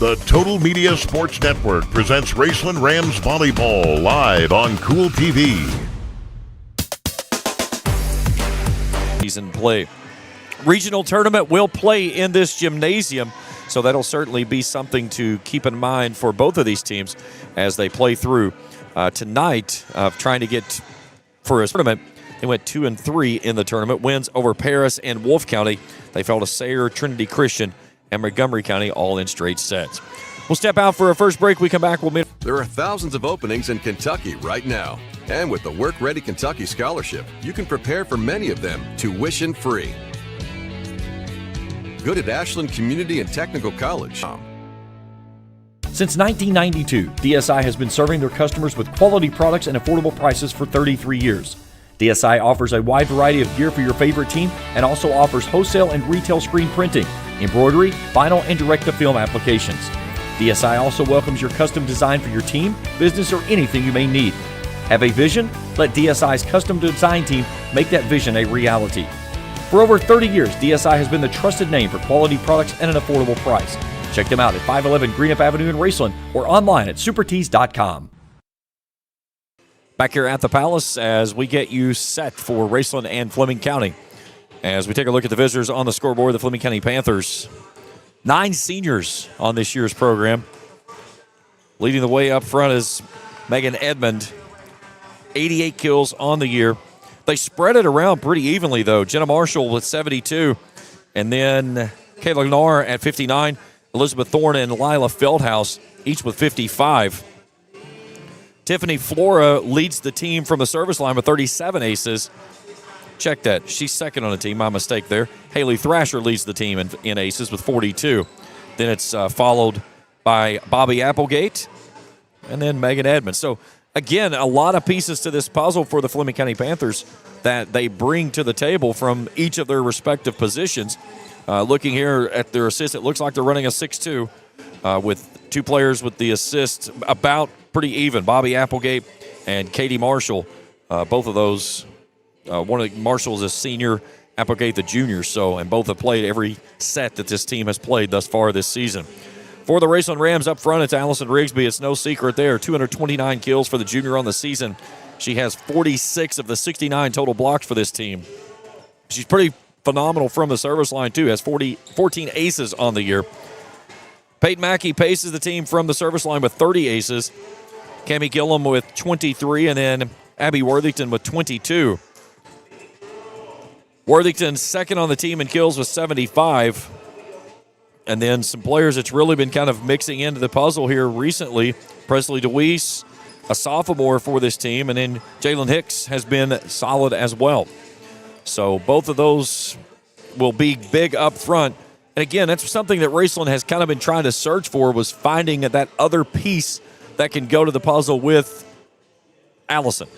The Total Media Sports Network presents Raceland Rams Volleyball live on Kool TV. Season play. Regional tournament will play in this gymnasium, so that'll certainly be something to keep in mind for both of these teams as they play through tonight of trying to get for a tournament. They went 2-3 in the tournament. Wins over Paris and Wolfe County. They fell to Sayre, Trinity Christian, and Montgomery County all in straight sets. We'll step out for a first break. We come back. We'll meet. There are thousands of openings in Kentucky right now. And with the Work Ready Kentucky Scholarship, you can prepare for many of them tuition free. Good at Ashland Community and Technical College. Since 1992, DSI has been serving their customers with quality products and affordable prices for 33 years. DSI offers a wide variety of gear for your favorite team and also offers wholesale and retail screen printing, embroidery, vinyl, and direct-to-film applications. DSI also welcomes your custom design for your team, business, or anything you may need. Have a vision? Let DSI's custom design team make that vision a reality. For over 30 years, DSI has been the trusted name for quality products and an affordable price. Check them out at 511 Greenup Avenue in Raceland or online at supertees.com. Back here at the Palace as we get you set for Raceland and Fleming County. As we take a look at the visitors on the scoreboard, the Fleming County Panthers. 9 seniors on this year's program. Leading the way up front is Megan Edmond. 88 kills on the year. They spread it around pretty evenly, though. Jenna Marshall with 72. And then Kayla Gnar at 59. Elizabeth Thorne and Lila Feldhouse, each with 55. Tiffany Flora leads the team from the service line with 37 aces. Check that. She's second on the team. My mistake there. Haley Thrasher leads the team in aces with 42. Then it's followed by Bobby Applegate and then Megan Edmonds. So, again, a lot of pieces to this puzzle for the Fleming County Panthers that they bring to the table from each of their respective positions. Looking here at their assist, it looks like they're running a 6-2 with 2 players with the assist about pretty even. Bobby Applegate and Katie Marshall, both of those. One of Marshall is a senior, Applegate the junior, and both have played every set that this team has played thus far this season. For the Raceland Rams up front, it's Allison Rigsby. It's no secret there. 229 kills for the junior on the season. She has 46 of the 69 total blocks for this team. She's pretty phenomenal from the service line, too. Has 14 aces on the year. Peyton Mackey paces the team from the service line with 30 aces. Cammie Gillum with 23, and then Abby Worthington with 22. Worthington second on the team in kills with 75. And then some players that's really been kind of mixing into the puzzle here recently. Presley DeWeese, a sophomore for this team, and then Jalen Hicks has been solid as well. So both of those will be big up front. And again, that's something that Raceland has kind of been trying to search for, was finding that other piece that can go to the puzzle with Allison.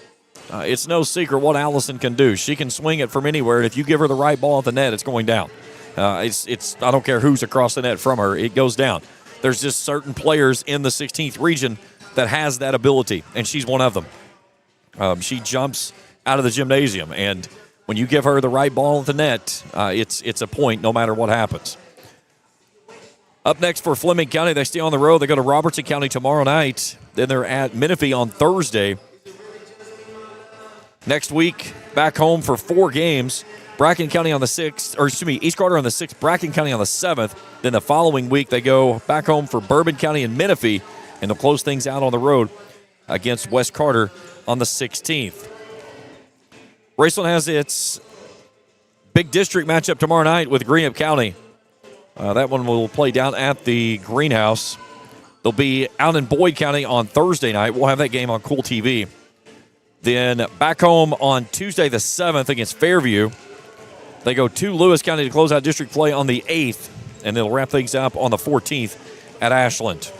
It's no secret what Allison can do. She can swing it from anywhere, and if you give her the right ball at the net, it's going down. I don't care who's across the net from her, it goes down. There's just certain players in the 16th region that has that ability, and she's one of them. She jumps out of the gymnasium, and when you give her the right ball at the net, it's a point no matter what happens. Up next for Fleming County, they stay on the road. They go to Robertson County tomorrow night. Then they're at Menifee on Thursday. Next week, back home for 4 games. Bracken County on the 6th, East Carter on the 6th, Bracken County on the 7th. Then the following week, they go back home for Bourbon County and Menifee, and they'll close things out on the road against West Carter on the 16th. Raceland has its big district matchup tomorrow night with Greenup County. That one will play down at the Greenhouse. They'll be out in Boyd County on Thursday night. We'll have that game on Kool TV. Then back home on Tuesday the 7th against Fairview. They go to Lewis County to close out district play on the 8th, and they'll wrap things up on the 14th at Ashland.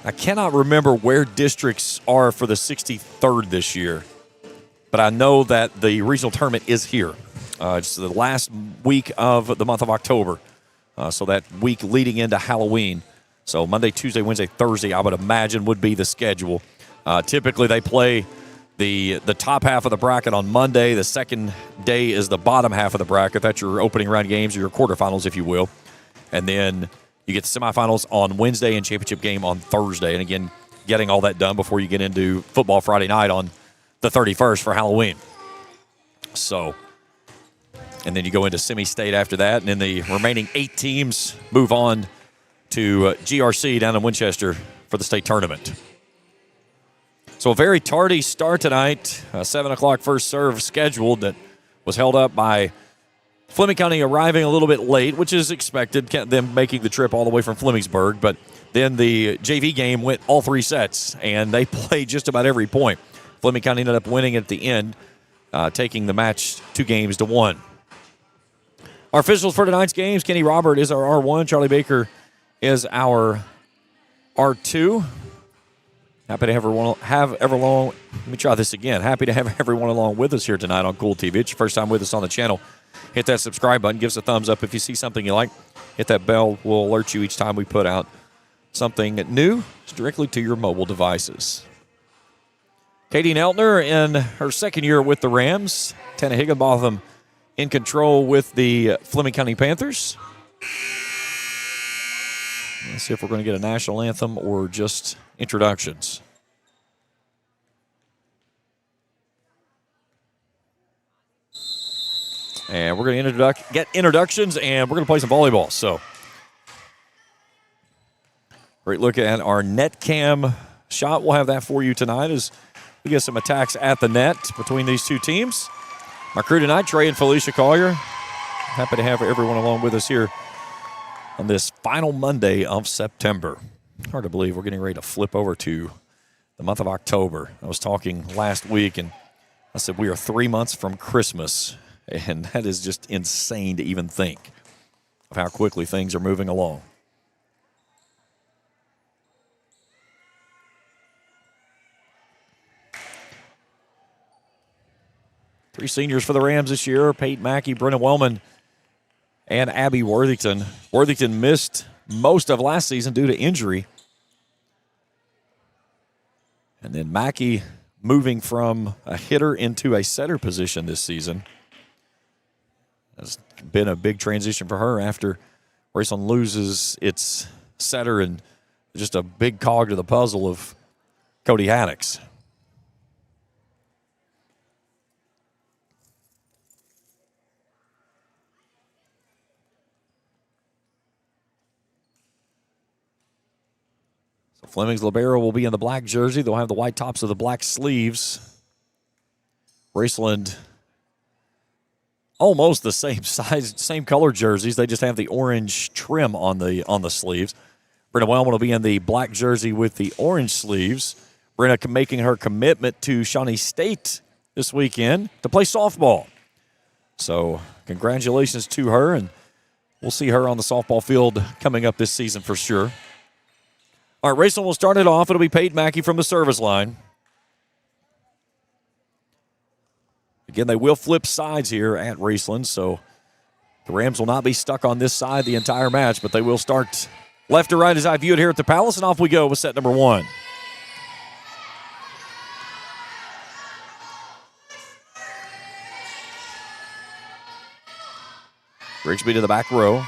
I cannot remember where districts are for the 63rd this year, but I know that the regional tournament is here. It's the last week of the month of October, so that week leading into Halloween. So Monday, Tuesday, Wednesday, Thursday, I would imagine would be the schedule. Typically, they play the top half of the bracket on Monday. The second day is the bottom half of the bracket. That's your opening round games or your quarterfinals, if you will. And then you get the semifinals on Wednesday and championship game on Thursday. And again, getting all that done before you get into football Friday night on the 31st for Halloween. So, and then you go into semi-state after that. And then the remaining 8 teams move on to GRC down in Winchester for the state tournament. So a very tardy start tonight. 7 o'clock first serve scheduled that was held up by Fleming County arriving a little bit late, which is expected, them making the trip all the way from Flemingsburg. But then the JV game went all 3 sets, and they played just about every point. Fleming County ended up winning at the end, taking the match 2-1. Our officials for tonight's games, Kenny Robert is our R1, Charlie Baker is our R2. Happy to have everyone. Let me try this again. Happy to have everyone along with us here tonight on Kool TV. It's your first time with us on the channel. Hit that subscribe button. Give us a thumbs up if you see something you like. Hit that bell. We'll alert you each time we put out something new directly to your mobile devices. Katie Neltner in her second year with the Rams. Tana Higginbotham in control with the Fleming County Panthers. Let's see if we're going to get a national anthem or just introductions. And we're going to get introductions, and we're going to play some volleyball. So, great look at our net cam shot. We'll have that for you tonight as we get some attacks at the net between these two teams. My crew tonight, Trey and Felicia Collier. Happy to have everyone along with us here on this final Monday of September. Hard to believe we're getting ready to flip over to the month of October. I was talking last week, and I said we are 3 months from Christmas, and that is just insane to even think of how quickly things are moving along. Three seniors for the Rams this year: Peyton Mackey, Brenna Wellman, and Abby Worthington. Worthington missed most of last season due to injury. And then Mackey moving from a hitter into a setter position this season. Has been a big transition for her after Raceland loses its setter and just a big cog to the puzzle of Cody Haddix. Fleming's libero will be in the black jersey. They'll have the white tops of the black sleeves. Raceland, almost the same size, same color jerseys. They just have the orange trim on the sleeves. Brenna Wellman will be in the black jersey with the orange sleeves. Brenna making her commitment to Shawnee State this weekend to play softball. So congratulations to her, and we'll see her on the softball field coming up this season for sure. All right, Raceland will start it off. It'll be Peyton Mackey from the service line. Again, they will flip sides here at Raceland, so the Rams will not be stuck on this side the entire match, but they will start left to right as I view it here at the Palace, and off we go with set number 1. Grigsby to the back row.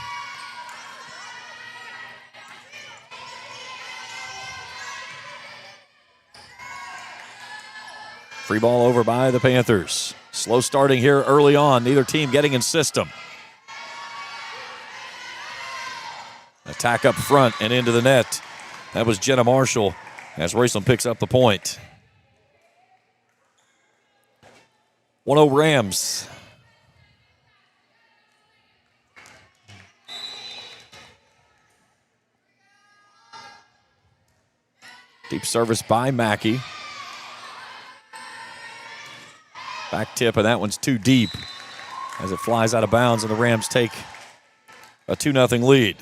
Free ball over by the Panthers. Slow starting here early on. Neither team getting in system. Attack up front and into the net. That was Jenna Marshall as Raceland picks up the point. 1-0 Rams. Deep service by Mackey. Back tip, and that one's too deep as it flies out of bounds, and the Rams take a 2-0 lead.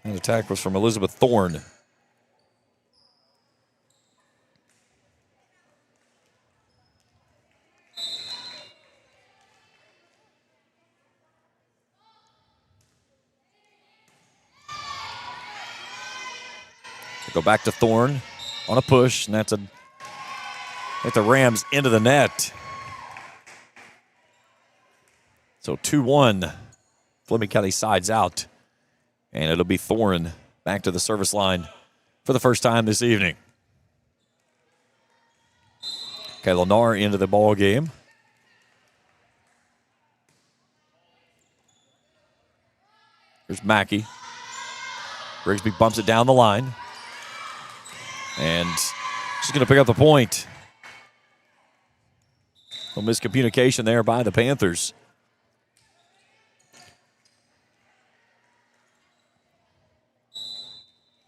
And the attack was from Elizabeth Thorne. Go back to Thorne on a push, and that's at the Rams into the net. So 2-1, Fleming County sides out And it'll be Thorin back to the service line for the first time this evening. Kayla Narr into the ball game. Here's Mackey. Rigsby bumps it down the line. And she's going to pick up the point. A little miscommunication there by the Panthers.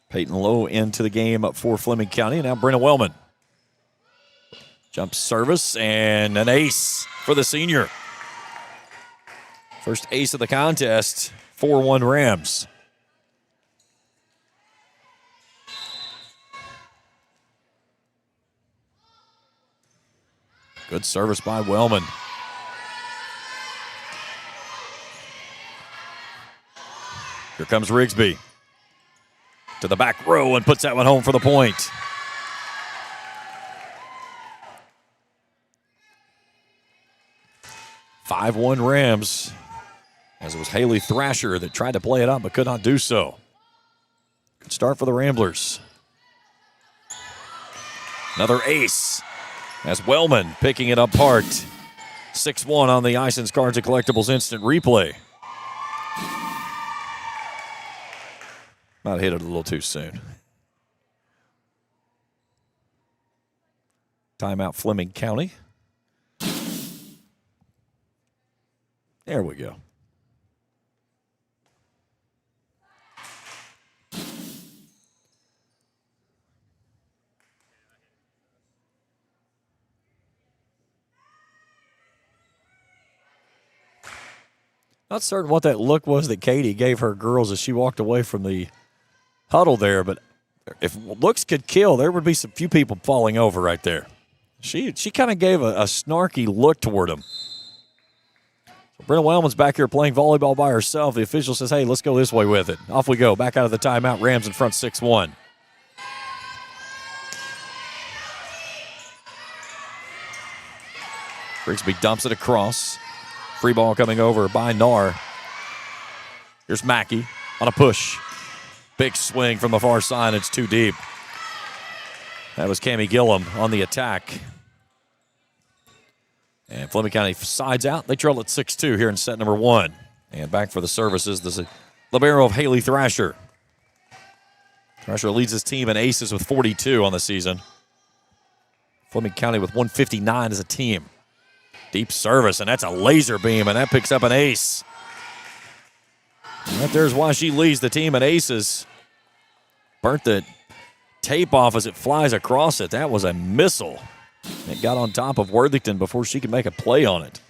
Peyton Lowe into the game for Fleming County. Now Brenna Wellman. Jump service and an ace for the senior. First ace of the contest. 4-1 Rams. Good service by Wellman. Here comes Rigsby. To the back row and puts that one home for the point. "5-1 Rams, as it was Haley Thrasher that tried to play it up but could not do so. Good start for the Ramblers. Another ace as Wellman picking it apart. 6-1 on the Isons Cards and Collectibles instant replay. Might have hit it a little too soon. Timeout Fleming County. There we go. Not certain what that look was that Katie gave her girls as she walked away from the huddle there, but if looks could kill, there would be some few people falling over right there. She kind of gave a snarky look toward him. So Brenna Wellman's back here playing volleyball by herself. The official says, hey, let's go this way with it. Off we go. Back out of the timeout. Rams in front 6-1. Rigsby dumps it across. Free ball coming over by Narr. Here's Mackey on a push. Big swing from the far side. It's too deep. That was Cammie Gillum on the attack. And Fleming County sides out. They trail at 6-2 here in set number 1. And back for the services, this is libero of Haley Thrasher. Thrasher leads his team in aces with 42 on the season. Fleming County with 159 as a team. Deep service, and that's a laser beam, and that picks up an ace. Right there's why she leads the team in aces. Burnt the tape off as it flies across it. That was a missile. It got on top of Worthington before she could make a play on it.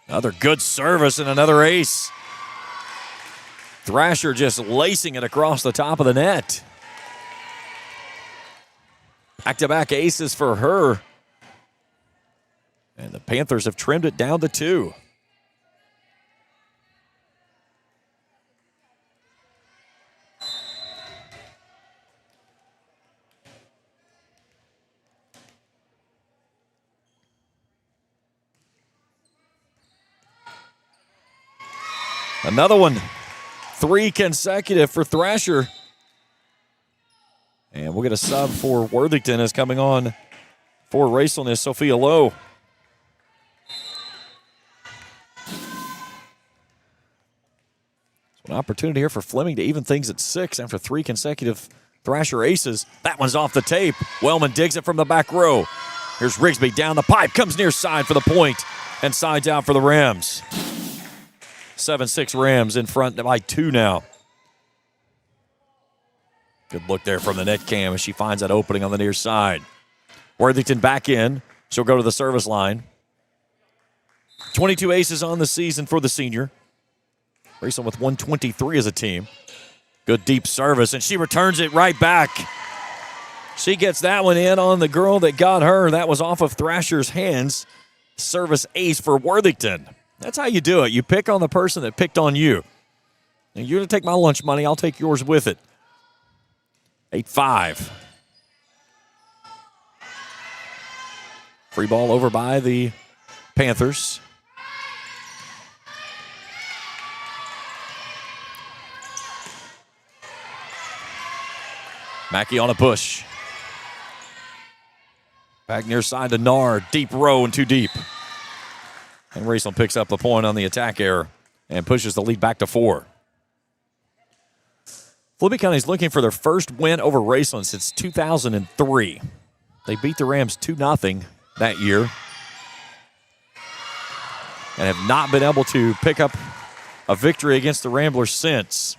Another good service and another ace. Thrasher just lacing it across the top of the net. Back-to-back aces for her. And the Panthers have trimmed it down to 2. Another one. 3 consecutive for Thrasher. And we'll get a sub for Worthington is coming on for Raceland is Sophia Lowe. So an opportunity here for Fleming to even things at 6 after 3 consecutive Thrasher aces. That one's off the tape. Wellman digs it from the back row. Here's Rigsby down the pipe, comes near side for the point, and sides out for the Rams. 7-6 Rams in front by 2 now. Good look there from the net cam as she finds that opening on the near side. Worthington back in. She'll go to the service line. 22 aces on the season for the senior. Raceland with 123 as a team. Good deep service, and she returns it right back. She gets that one in on the girl that got her. That was off of Thrasher's hands. Service ace for Worthington. That's how you do it. You pick on the person that picked on you. And you're going to take my lunch money. I'll take yours with it. 8-5. Free ball over by the Panthers. Mackey on a push. Back near side to Nar. Deep row and too deep. And Raceland picks up the point on the attack error and pushes the lead back to 4. Fleming County is looking for their first win over Raceland since 2003. They beat the Rams 2-0 that year and have not been able to pick up a victory against the Ramblers since.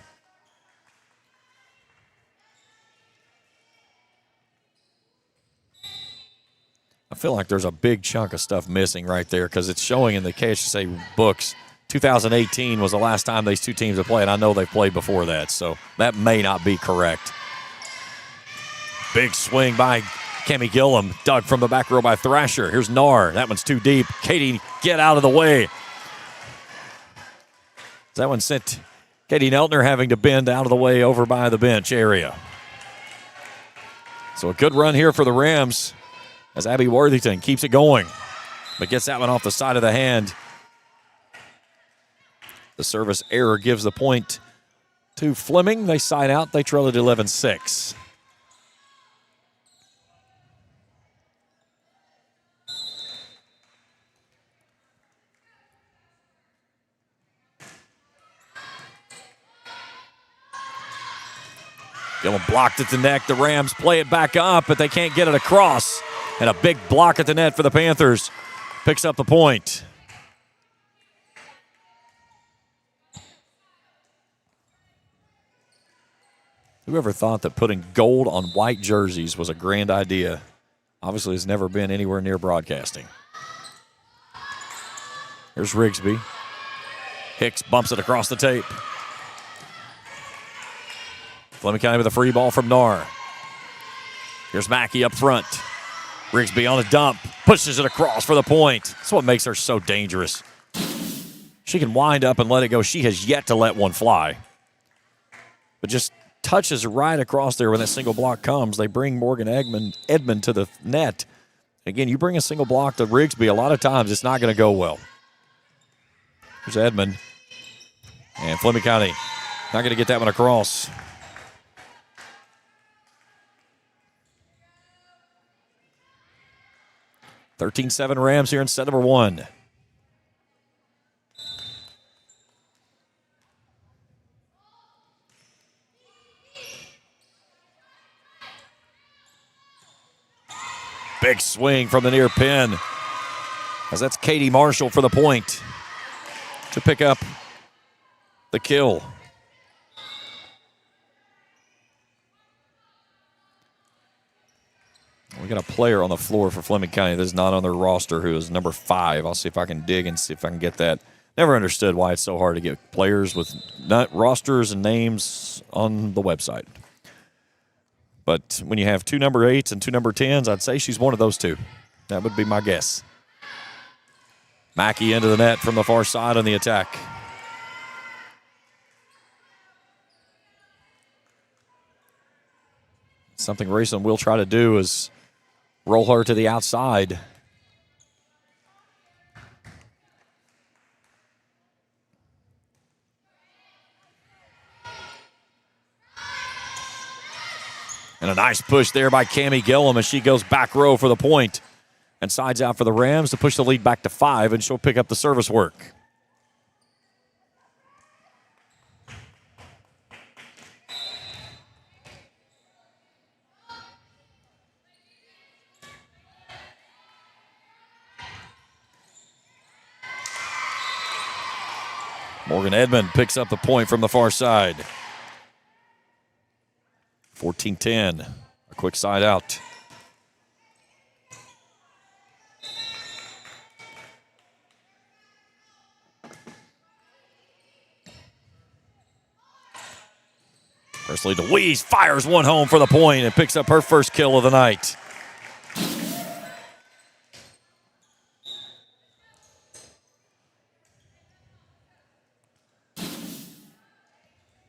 I feel like there's a big chunk of stuff missing right there because it's showing in the KHSAA books 2018 was the last time these two teams have played. I know they've played before that, so that may not be correct. Big swing by Cammie Gillum, dug from the back row by Thrasher. Here's Nar. That one's too deep. Katie, get out of the way. That one sent Katie Neltner having to bend out of the way over by the bench area. So a good run here for the Rams as Abby Worthington keeps it going, but gets that one off the side of the hand. The service error gives the point to Fleming. They side out. They trail at 11-6. Gillum blocked at the neck. The Rams play it back up, but they can't get it across. And a big block at the net for the Panthers. Picks up the point. Whoever thought that putting gold on white jerseys was a grand idea obviously has never been anywhere near broadcasting. Here's Rigsby. Hicks bumps it across the tape. Fleming County with a free ball from Nar. Here's Mackey up front. Rigsby on a dump. Pushes it across for the point. That's what makes her so dangerous. She can wind up and let it go. She has yet to let one fly. But just touches right across there when that single block comes. They bring Morgan Edmond to the net. Again, you bring a single block to Rigsby, a lot of times it's not going to go well. Here's Edmond. And Fleming County not going to get that one across. (13-7) Rams here in set number 1. Big swing from the near pin, as that's Katie Marshall for the point to pick up the kill. We got a player on the floor for Fleming County that's not on their roster who is number 5. I'll see if I can dig and see if I can get that. Never understood why it's so hard to get players with not rosters and names on the website. But when you have 2 number 8s and 2 number 10s, I'd say she's one of those 2. That would be my guess. Mackey into the net from the far side on the attack. Something Raceland will try to do is roll her to the outside. And a nice push there by Cammie Gillum as she goes back row for the point and sides out for the Rams to push the lead back to 5, and she'll pick up the service work. Morgan Edmond picks up the point from the far side. 14-10, a quick side out. Presley DeWeese fires one home for the point and picks up her first kill of the night.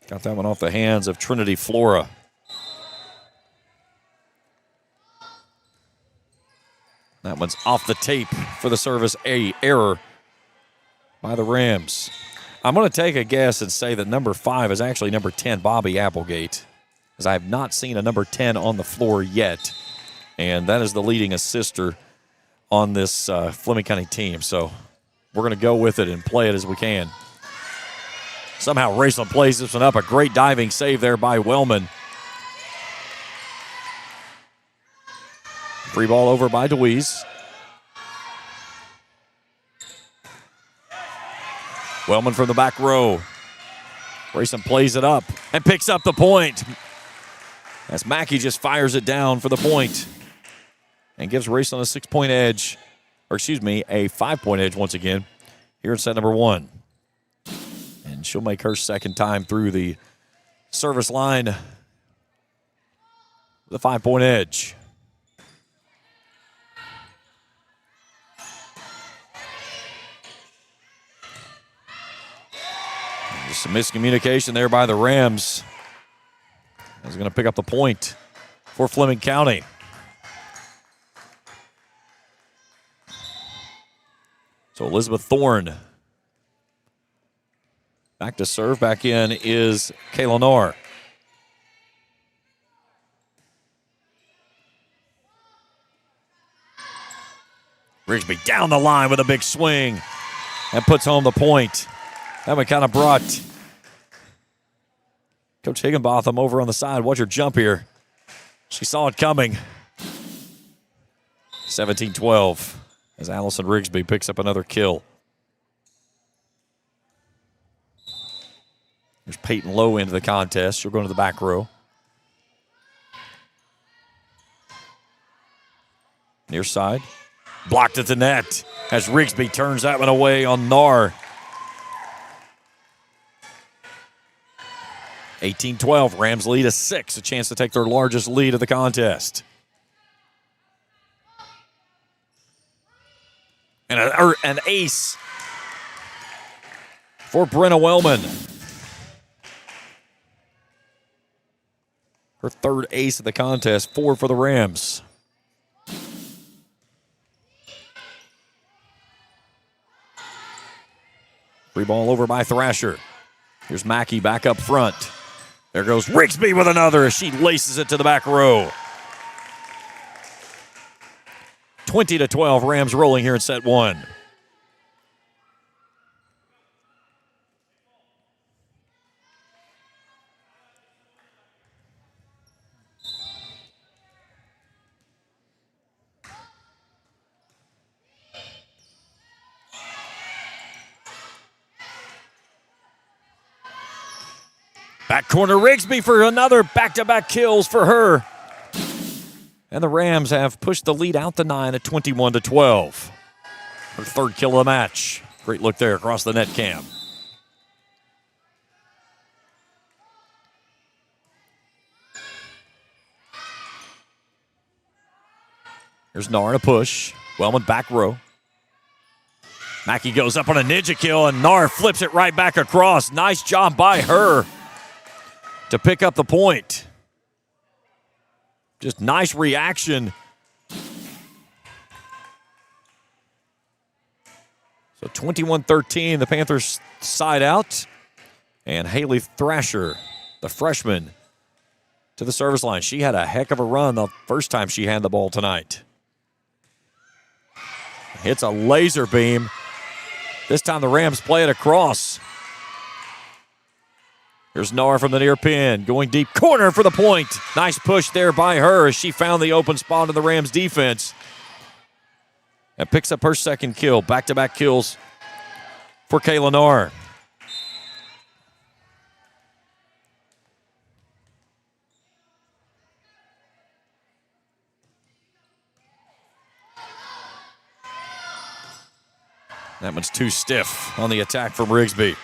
Got that one off the hands of Trinity Flora. That one's off the tape for the service error by the Rams. I'm going to take a guess and say that number 5 is actually number 10, Bobby Applegate, as I have not seen a number 10 on the floor yet. And that is the leading assister on this Fleming County team. So we're going to go with it and play it as we can. Somehow Raceland plays this one up. A great diving save there by Wellman. Free ball over by DeWeese. Wellman from the back row. Raceland plays it up and picks up the point. As Mackey just fires it down for the point and gives Raceland a 6-point edge, or excuse me, a 5-point edge once again here in set number 1. And she'll make her second time through the service line with a 5-point edge. Just some miscommunication there by the Rams. Is going to pick up the point for Fleming County. So Elizabeth Thorne back to serve. Back in is Kayla Knorr. Rigsby down the line with a big swing and puts home the point. That one kind of brought Coach Higginbotham over on the side. Watch her jump here. She saw it coming. 17-12 as Allison Rigsby picks up another kill. There's Peyton Lowe into the contest. She'll go into the back row. Near side. Blocked at the net as Rigsby turns that one away on Knorr. 18-12, Rams lead a 6, a chance to take their largest lead of the contest. And an ace for Brenna Wellman. Her third ace of the contest, 4 for the Rams. Free ball over by Thrasher. Here's Mackey back up front. There goes Rigsby with another as she laces it to the back row. 20-12, Rams rolling here in set 1. Back corner Rigsby for another back-to-back kills for her. And the Rams have pushed the lead out to 9 at 21-12. Her third kill of the match. Great look there across the net cam. Here's Knorr in a push. Wellman back row. Mackey goes up on a ninja kill, and Knorr flips it right back across. Nice job by her to pick up the point. Just nice reaction. So 21-13, the Panthers side out. And Haley Thrasher, the freshman, to the service line. She had a heck of a run the first time she had the ball tonight. Hits a laser beam. This time the Rams play it across. Here's Knorr from the near pin, going deep corner for the point. Nice push there by her as she found the open spot in the Rams defense. And picks up her second kill. Back-to-back kills for Kayla Knorr. That one's too stiff on the attack from Rigsby.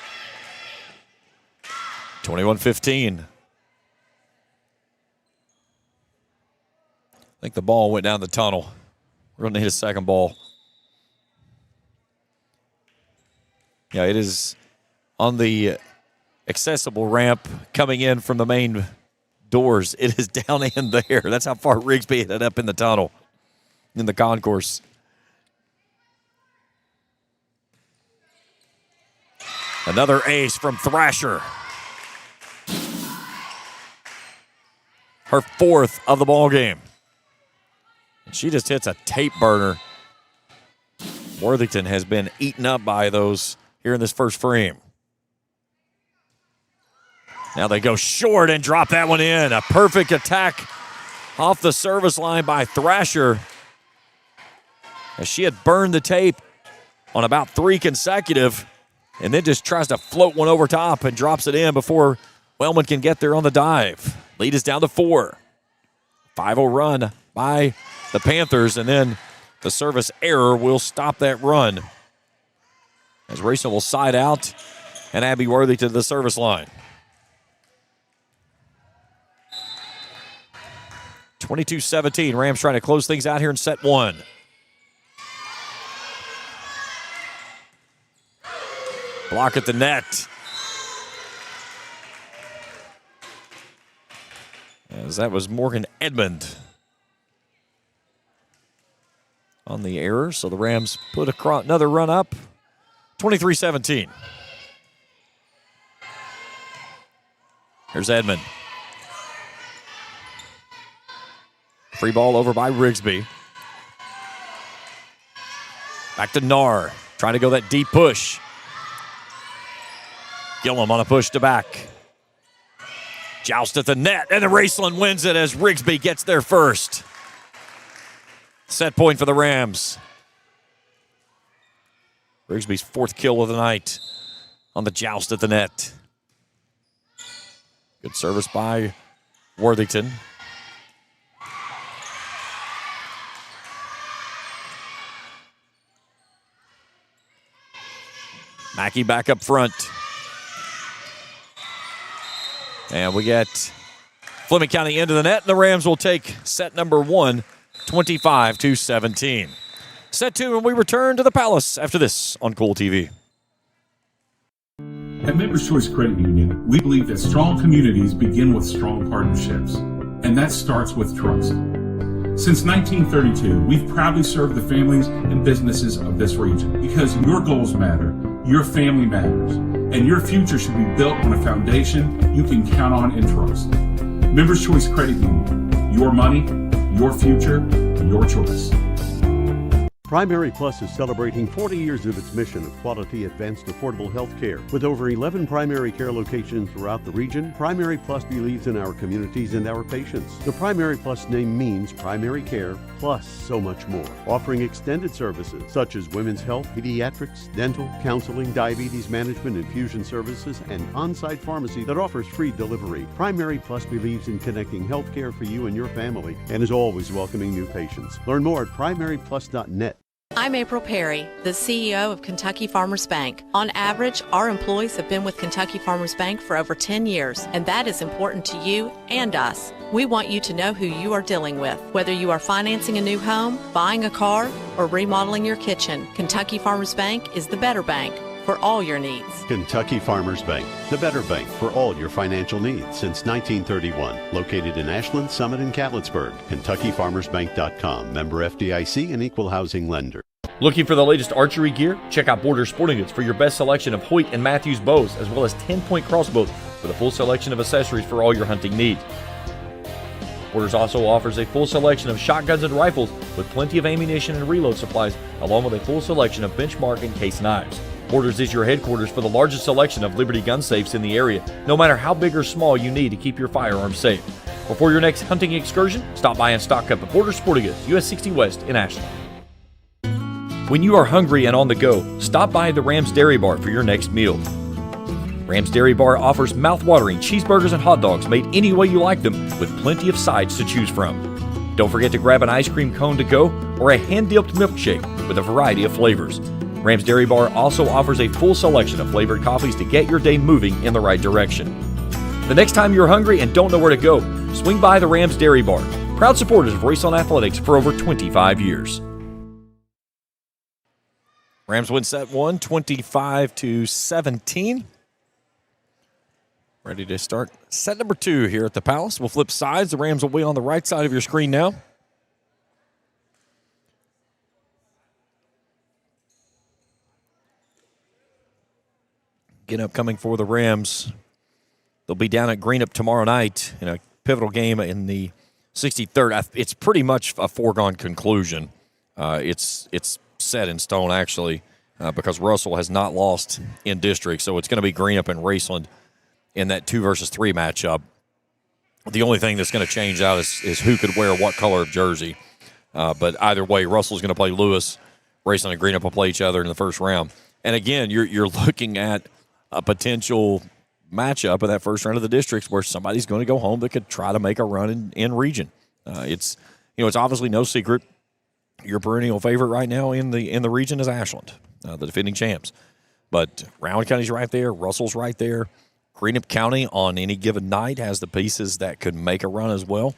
21-15. I think the ball went down the tunnel. We're going to need a second ball. Yeah, it is on the accessible ramp coming in from the main doors. It is down in there. That's how far Rigsby ended up in the tunnel, in the concourse. Another ace from Thrasher. Her 4th of the ball game. And she just hits a tape burner. Worthington has been eaten up by those here in this first frame. Now they go short and drop that one in. A perfect attack off the service line by Thrasher, as she had burned the tape on about 3 consecutive, and then just tries to float one over top and drops it in before Wellman can get there on the dive. Lead is down to 4. 5-0 run by the Panthers, and then the service error will stop that run, as Raceland will side out and Abby Worthington to the service line. 22-17. Rams trying to close things out here in set 1. Block at the net. As that was Morgan Edmond on the error. So the Rams put another run up. 23-17. Here's Edmond. Free ball over by Rigsby. Back to Nahr. Trying to go that deep push. Gillum on a push to back. Joust at the net, and the Raceland wins it as Rigsby gets there first. Set point for the Rams. Rigsby's 4th kill of the night on the joust at the net. Good service by Worthington. Mackey back up front. And we get Fleming County into the net, and the Rams will take set number 1, 25-17. Set 2, and we return to the Palace after this on Kool TV. At Members Choice Credit Union, we believe that strong communities begin with strong partnerships, and that starts with trust. Since 1932, we've proudly served the families and businesses of this region because your goals matter, your family matters, and your future should be built on a foundation you can count on and trust. Members Choice Credit Union, your money, your future, your choice. Primary Plus is celebrating 40 years of its mission of quality, advanced, affordable health care. With over 11 primary care locations throughout the region, Primary Plus believes in our communities and our patients. The Primary Plus name means primary care plus so much more, offering extended services such as women's health, pediatrics, dental, counseling, diabetes management, infusion services, and on-site pharmacy that offers free delivery. Primary Plus believes in connecting health care for you and your family and is always welcoming new patients. Learn more at primaryplus.net. I'm April Perry, the CEO of Kentucky Farmers Bank. On average, our employees have been with Kentucky Farmers Bank for over 10 years, and that is important to you and us. We want you to know who you are dealing with. Whether you are financing a new home, buying a car, or remodeling your kitchen, Kentucky Farmers Bank is the better bank for all your needs. Kentucky Farmers Bank, the better bank for all your financial needs since 1931. Located in Ashland, Summit, and Catlettsburg. KentuckyFarmersBank.com. Member FDIC and equal housing lender. Looking for the latest archery gear? Check out Borders Sporting Goods for your best selection of Hoyt and Matthews bows, as well as 10-point crossbows with a full selection of accessories for all your hunting needs. Borders also offers a full selection of shotguns and rifles with plenty of ammunition and reload supplies, along with a full selection of benchmark and case knives. Borders is your headquarters for the largest selection of Liberty gun safes in the area, no matter how big or small you need to keep your firearms safe. Before your next hunting excursion, stop by and stock up at Borders Sporting Goods, US 60 West in Ashland. When you are hungry and on the go, stop by the Rams Dairy Bar for your next meal. Rams Dairy Bar offers mouth-watering cheeseburgers and hot dogs made any way you like them, with plenty of sides to choose from. Don't forget to grab an ice cream cone to go or a hand-dipped milkshake with a variety of flavors. Rams Dairy Bar also offers a full selection of flavored coffees to get your day moving in the right direction. The next time you're hungry and don't know where to go, swing by the Rams Dairy Bar, proud supporters of Raceland Athletics for over 25 years. Rams win set 1, 25-17. Ready to start set number 2 here at the Palace. We'll flip sides. The Rams will be on the right side of your screen now. Greenup coming for the Rams. They'll be down at Greenup tomorrow night in a pivotal game in the 63rd. It's pretty much a foregone conclusion. It's set in stone, actually, because Russell has not lost in district, so it's going to be Greenup and Raceland in that 2 versus 3 matchup. The only thing that's going to change out is who could wear what color of jersey. But either way, Russell's going to play Lewis. Raceland and Greenup will play each other in the first round. And again, you're looking at a potential matchup in that first round of the districts where somebody's going to go home that could try to make a run in region. It's obviously no secret your perennial favorite right now in the region is Ashland, the defending champs. But Rowan County's right there, Russell's right there. Greenup County on any given night has the pieces that could make a run as well.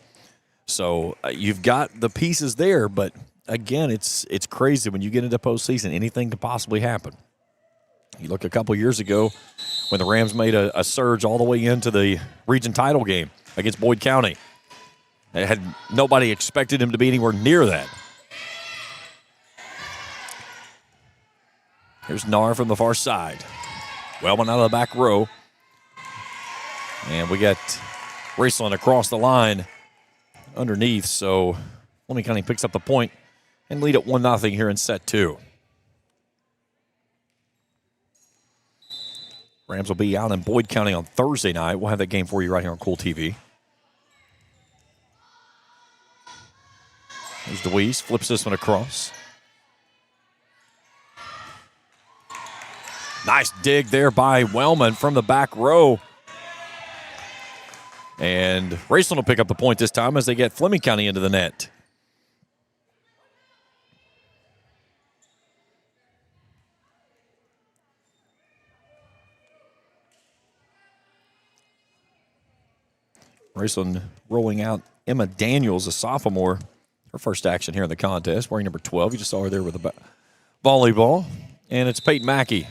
So you've got the pieces there, but again, it's crazy when you get into postseason. Anything could possibly happen. You look a couple years ago when the Rams made a surge all the way into the region title game against Boyd County. Nobody expected him to be anywhere near that. Here's Nar from the far side. Wellman out of the back row. And we got Raceland across the line underneath. So Fleming County picks up the point and lead at 1-0 here in set 2. Rams will be out in Boyd County on Thursday night. We'll have that game for you right here on Kool TV. There's DeWeese, flips this one across. Nice dig there by Wellman from the back row. And Raceland will pick up the point this time as they get Fleming County into the net. Raceland rolling out Emma Daniels, a sophomore. Her first action here in the contest, wearing number 12. You just saw her there with the volleyball. And it's Peyton Mackey.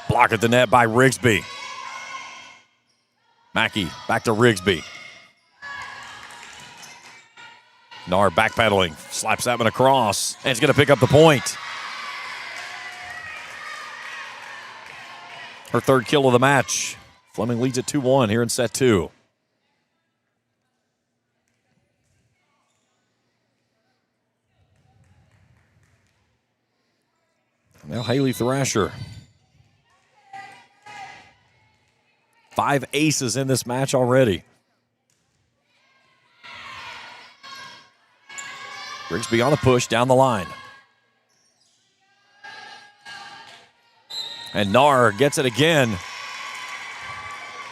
Block at the net by Rigsby. Mackey back to Rigsby. Nar backpedaling, slaps that one across, and it's going to pick up the point. Her third kill of the match. Fleming leads at 2-1 here in set 2. Now Haley Thrasher. 5 aces in this match already. Rigsby on a push down the line. And Nar gets it again.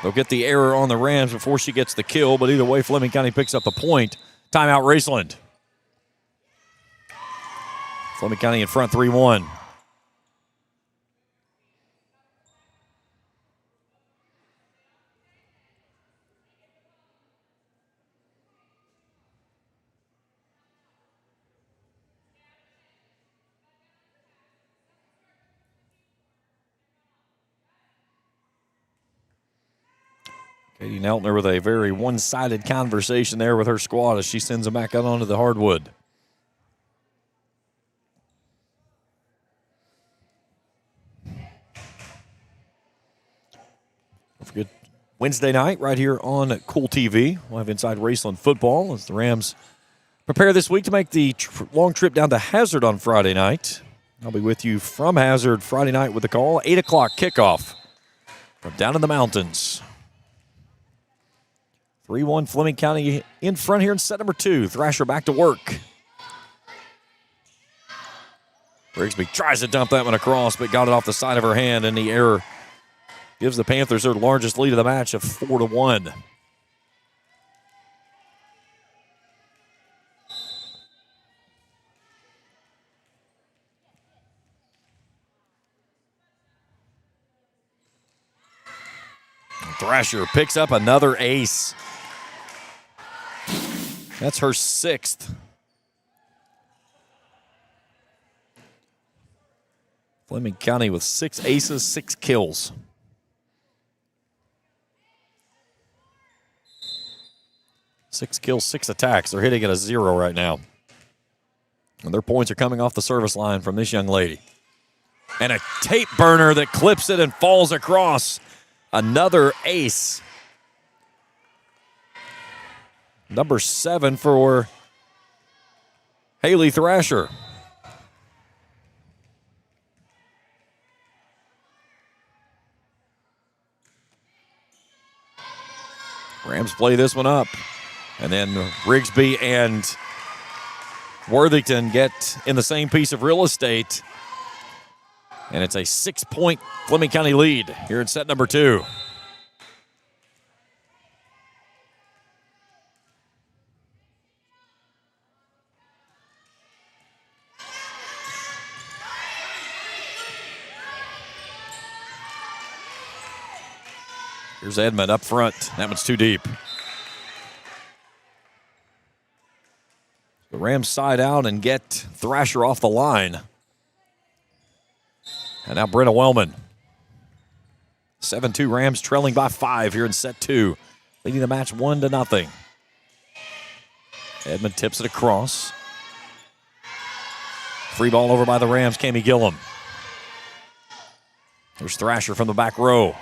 They'll get the error on the Rams before she gets the kill, but either way, Fleming County picks up the point. Timeout, Raceland. Fleming County in front 3-1. Katie Neltner with a very one-sided conversation there with her squad as she sends them back out onto the hardwood. Don't forget, Wednesday night right here on Kool TV. We'll have Inside Raceland football as the Rams prepare this week to make the long trip down to Hazard on Friday night. I'll be with you from Hazard Friday night with the call. 8 o'clock kickoff from down in the mountains. 3-1 Fleming County in front here in set number 2. Thrasher back to work. Rigsby tries to dump that one across, but got it off the side of her hand, and the error gives the Panthers their largest lead of the match of 4-1. Thrasher picks up another ace. That's her 6th. Fleming County with 6 aces, 6 kills. Six kills, 6 attacks. They're hitting at a 0 right now. And their points are coming off the service line from this young lady. And a tape burner that clips it and falls across. Another ace. Number 7 for Haley Thrasher. Rams play this one up. And then Rigsby and Worthington get in the same piece of real estate. And it's a 6-point Fleming County lead here in set number 2. Here's Edmond up front. That one's too deep. The Rams side out and get Thrasher off the line. And now Brenna Wellman. 7-2 Rams trailing by 5 here in set 2. Leading the match 1-0. Edmond tips it across. Free ball over by the Rams, Cami Gillum. There's Thrasher from the back row.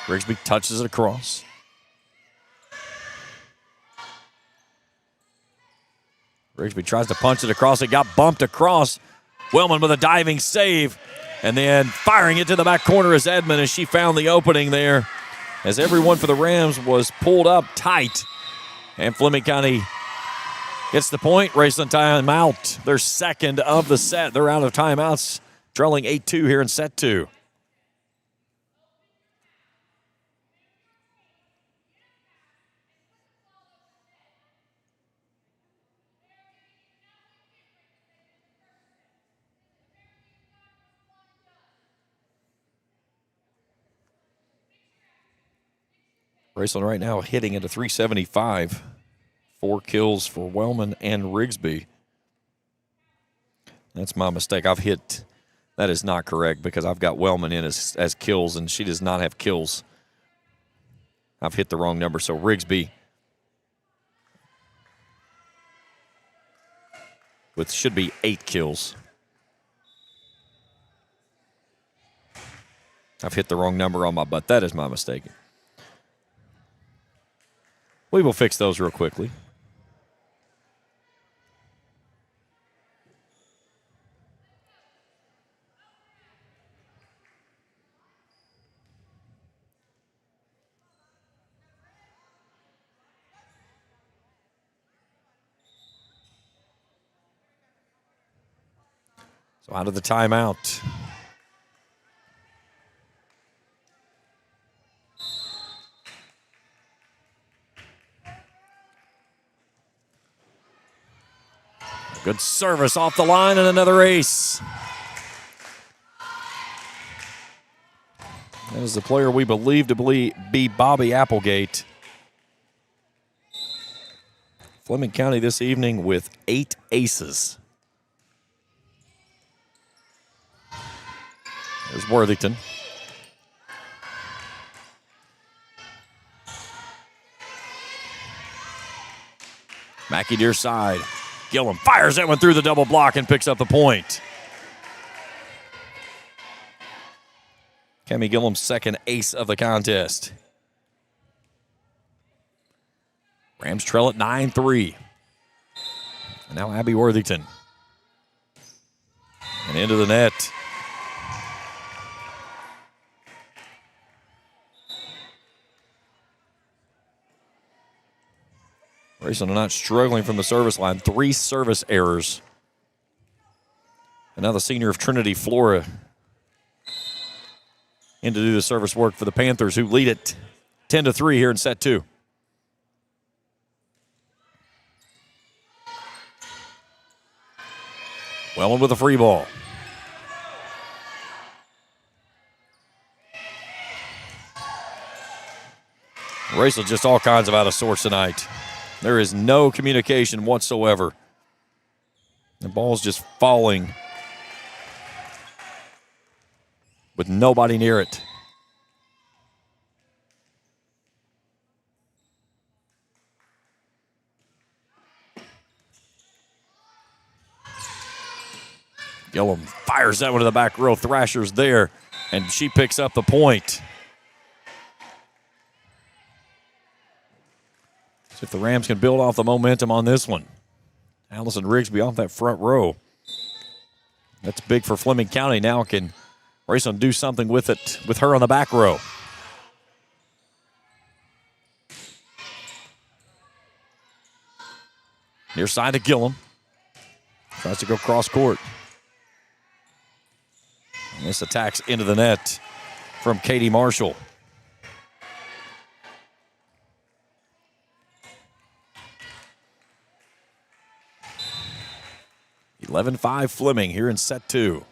Rigsby touches it across. Rigsby tries to punch it across. It got bumped across. Wellman with a diving save. And then firing it to the back corner is Edmond as she found the opening there. As everyone for the Rams was pulled up tight. And Fleming County gets the point. Raceland timeout. Their second of the set. They're out of timeouts. Trailing 8-2 here in set 2. Raceland right now hitting into 375. 4 kills for Wellman and Rigsby. That's my mistake. I've hit, that is not correct because I've got Wellman in as kills and she does not have kills. I've hit the wrong number. So Rigsby with should be 8 kills. I've hit the wrong number on my butt. That is my mistake. We will fix those real quickly. So out of the timeout. Good service off the line and another ace. That is the player we believe to be Bobby Applegate. Fleming County this evening with 8 aces. There's Worthington. Mackey near side. Gillum fires that one through the double block and picks up the point. Cami Gillum's second ace of the contest. Rams trail at 9-3. And now Abby Worthington. And into the net. Raceland not struggling from the service line. 3 service errors. And now the senior of Trinity, Flora, in to do the service work for the Panthers, who lead it 10-3 here in set 2. Wellman with a free ball. Raceland just all kinds of out of sorts tonight. There is no communication whatsoever. The ball's just falling with nobody near it. Gillum fires that one to the back row. Thrasher's there, and she picks up the point. See if the Rams can build off the momentum on this one. Allison Rigsby off that front row. That's big for Fleming County. Now can Raceland do something with it with her on the back row. Near side to Gillum. Tries to go cross court. And this attacks into the net from Katie Marshall. (11-5) Fleming here in set 2.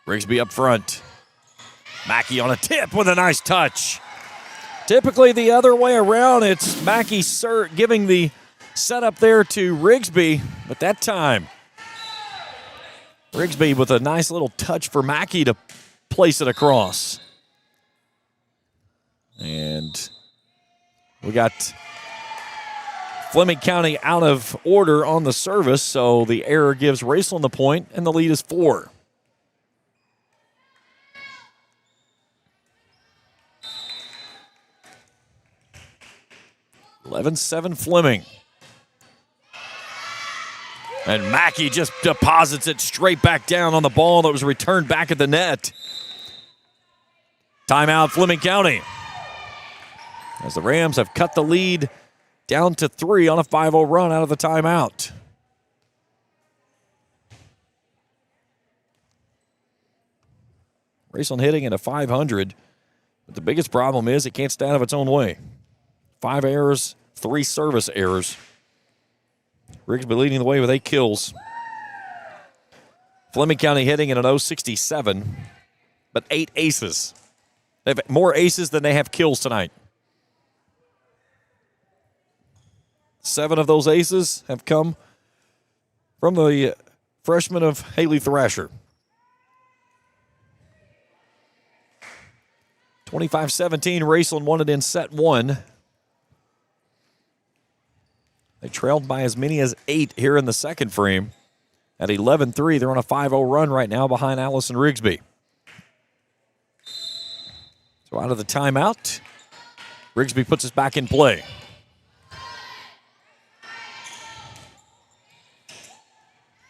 Rigsby up front. Mackey on a tip with a nice touch. Typically the other way around, it's Mackey giving the setup there to Rigsby, but that time Rigsby with a nice little touch for Mackey to place it across. And we got Fleming County out of order on the service, so the error gives Raceland the point, and the lead is 4. (11-7) Fleming. And Mackey just deposits it straight back down on the ball that was returned back at the net. Timeout, Fleming County. As the Rams have cut the lead down to 3 on a 5-0 run out of the timeout. Raceland hitting at a .500, but the biggest problem is it can't stay out of its own way. 5 errors, 3 service errors. Rigsby leading the way with 8 kills. Fleming County hitting at an .067, but 8 aces. They have more aces than they have kills tonight. 7 of those aces have come from the freshman of Haley Thrasher. 25-17, Raceland won it in set 1. They trailed by as many as 8 here in the second frame. At 11-3, they're on a 5-0 run right now behind Allison Rigsby. So out of the timeout, Rigsby puts us back in play.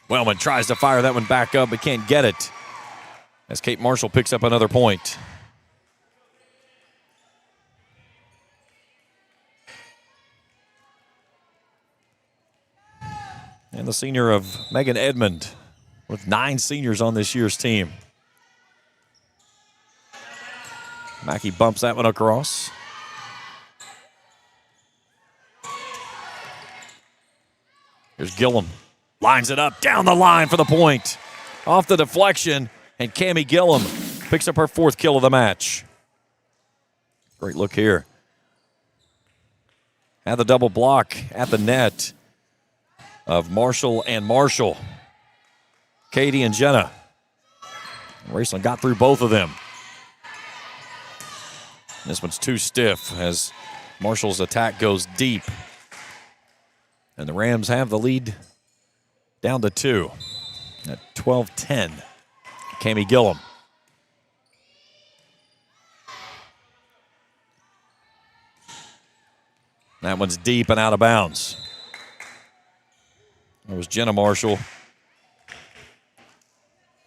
Wellman tries to fire that one back up, but can't get it as Kate Marshall picks up another point. And the senior of Megan Edmond with 9 seniors on this year's team. Mackey bumps that one across. Here's Gillum. Lines it up down the line for the point. Off the deflection, and Cammie Gillum picks up her 4th kill of the match. Great look here. Had the double block at the net of Marshall and Marshall. Katie and Jenna. Raceland got through both of them. This one's too stiff as Marshall's attack goes deep. And the Rams have the lead down to 2 at 12-10. Cammie Gillum. That one's deep and out of bounds. It was Jenna Marshall.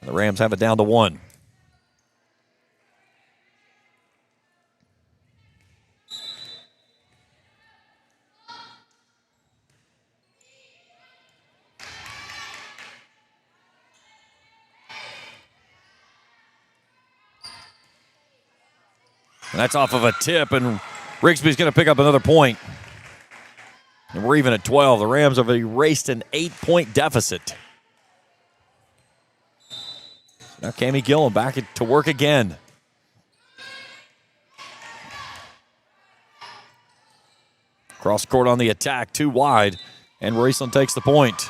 The Rams have it down to 1. And that's off of a tip, and Rigsby's going to pick up another point. And we're even at 12. The Rams have erased an 8-point deficit. Now Cammie Gillum back to work again. Cross court on the attack, too wide, and Raceland takes the point.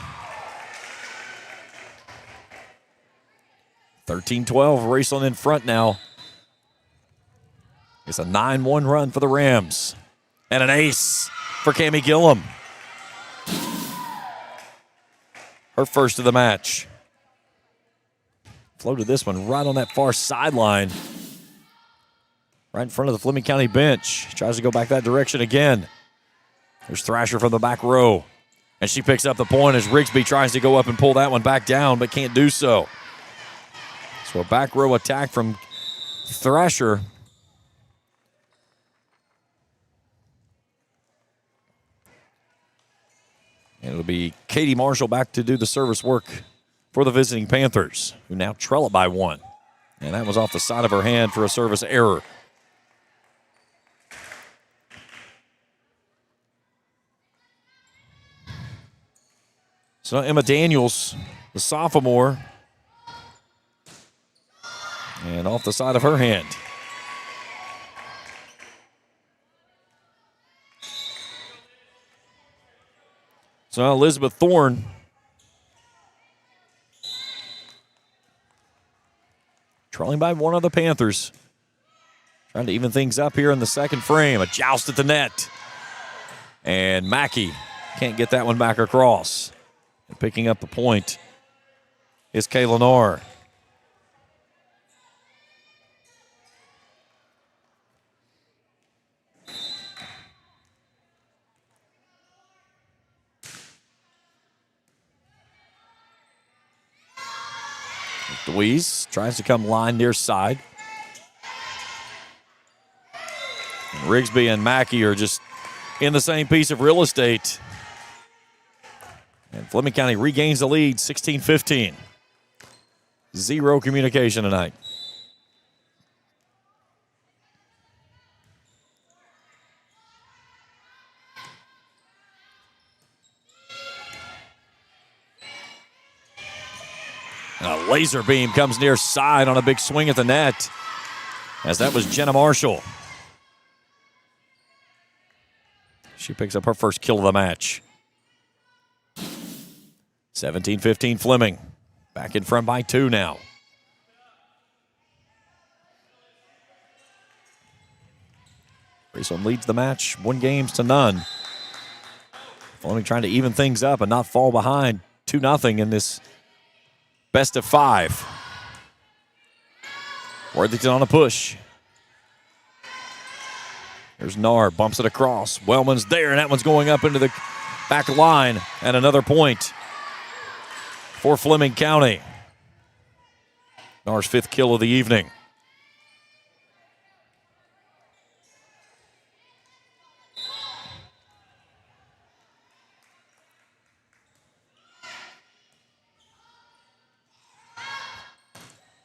13-12, Raceland in front now. It's a 9-1 run for the Rams. And an ace for Cammie Gillum. Her first of the match. Floated this one right on that far sideline. Right in front of the Fleming County bench. Tries to go back that direction again. There's Thrasher from the back row. And she picks up the point as Rigsby tries to go up and pull that one back down, but can't do so. So a back row attack from Thrasher. And it'll be Katie Marshall back to do the service work for the visiting Panthers, who now trail it by 1. And that was off the side of her hand for a service error. So Emma Daniels, the sophomore, and off the side of her hand. So now Elizabeth Thorne trailing by 1 of the Panthers. Trying to even things up here in the second frame. A joust at the net. And Mackey can't get that one back across. And picking up the point is Kayla Knorr. Deweese tries to come line near side. And Rigsby and Mackey are just in the same piece of real estate. And Fleming County regains the lead, 16-15. Zero communication tonight. A laser beam comes near side on a big swing at the net, as that was Jenna Marshall. She picks up her first kill of the match. 17-15 Fleming. Back in front by 2 now. Raceland leads the match 1-0. Fleming trying to even things up and not fall behind 2-0 in this best of 5. Worthington on a push. There's Knar, bumps it across. Wellman's there, and that one's going up into the back line. And another point for Fleming County. Knar's 5th kill of the evening.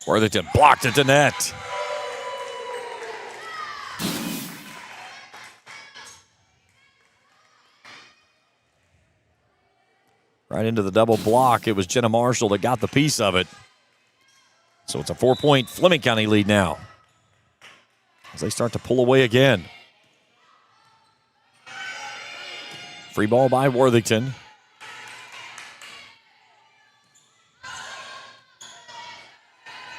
Worthington blocked it to net. Right into the double block. It was Jenna Marshall that got the piece of it. So it's a 4-point Fleming County lead now, as they start to pull away again. Free ball by Worthington.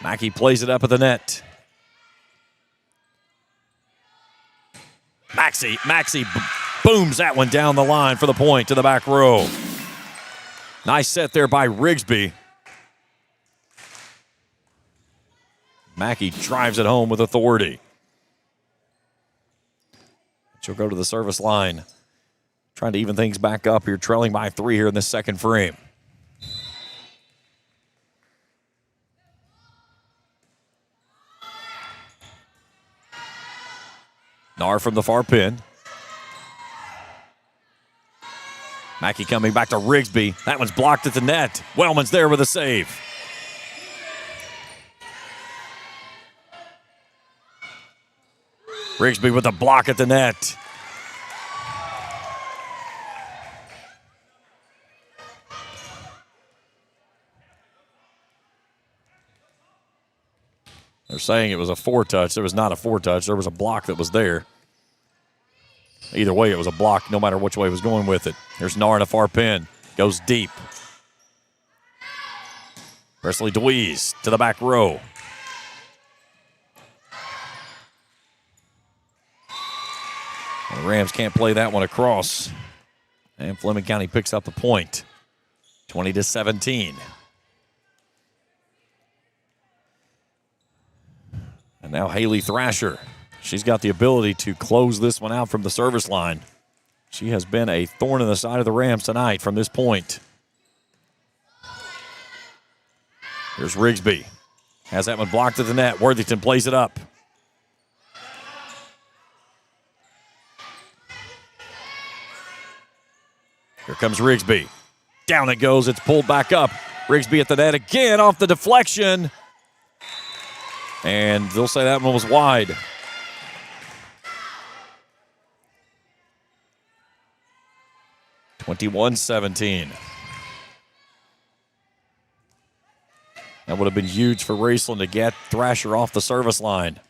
Mackey plays it up at the net. Maxey booms that one down the line for the point to the back row. Nice set there by Rigsby. Mackey drives it home with authority. She'll go to the service line. Trying to even things back up here, trailing by 3 here in the second frame. Knar from the far pin. Mackey coming back to Rigsby. That one's blocked at the net. Wellman's there with a save. Rigsby with a block at the net. They're saying it was a 4-touch. There was not a 4-touch. There was a block that was there. Either way, it was a block, no matter which way he was going with it. There's Knar in a far pin. Goes deep. Presley Deweese to the back row. The Rams can't play that one across. And Fleming County picks up the point. 20-17. And now Haley Thrasher. She's got the ability to close this one out from the service line. She has been a thorn in the side of the Rams tonight from this point. Here's Rigsby. Has that one blocked at the net. Worthington plays it up. Here comes Rigsby. Down it goes. It's pulled back up. Rigsby at the net again off the deflection. And they'll say that one was wide. (21-17). That would have been huge for Raceland to get Thrasher off the service line.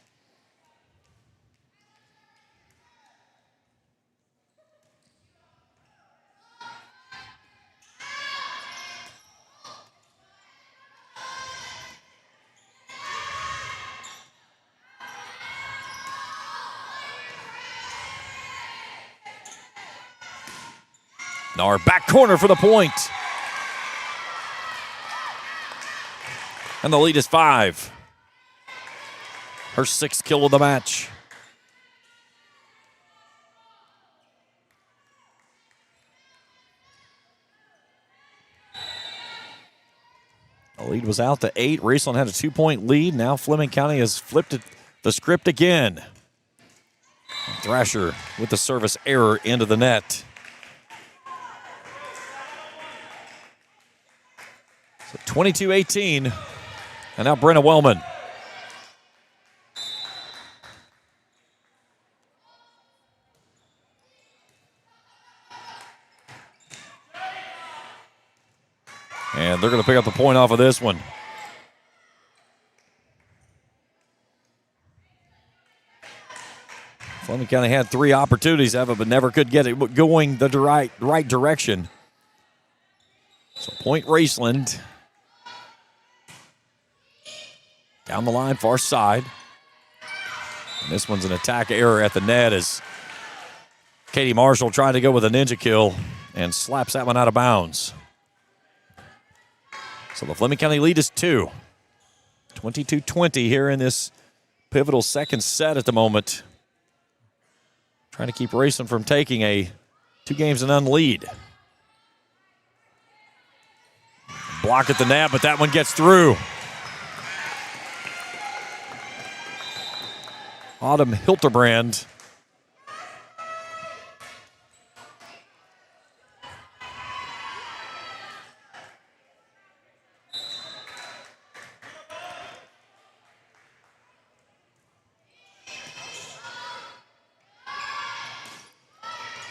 Our back corner for the point. And the lead is 5. Her 6th kill of the match. The lead was out to 8. Raceland had a 2-point lead. Now Fleming County has flipped the script again. Thrasher with the service error into the net. So 22-18. And now Brenna Wellman. And they're going to pick up the point off of this one. Fleming County had 3 opportunities of it, but never could get it going the right direction. So point Raceland. Down the line, far side. And this one's an attack error at the net as Katie Marshall trying to go with a ninja kill and slaps that one out of bounds. So the Fleming County lead is 2. 22-20 here in this pivotal second set at the moment. Trying to keep Raceland from taking a 2-games-to-none lead. Block at the net, but that one gets through. Autumn Hilterbrand.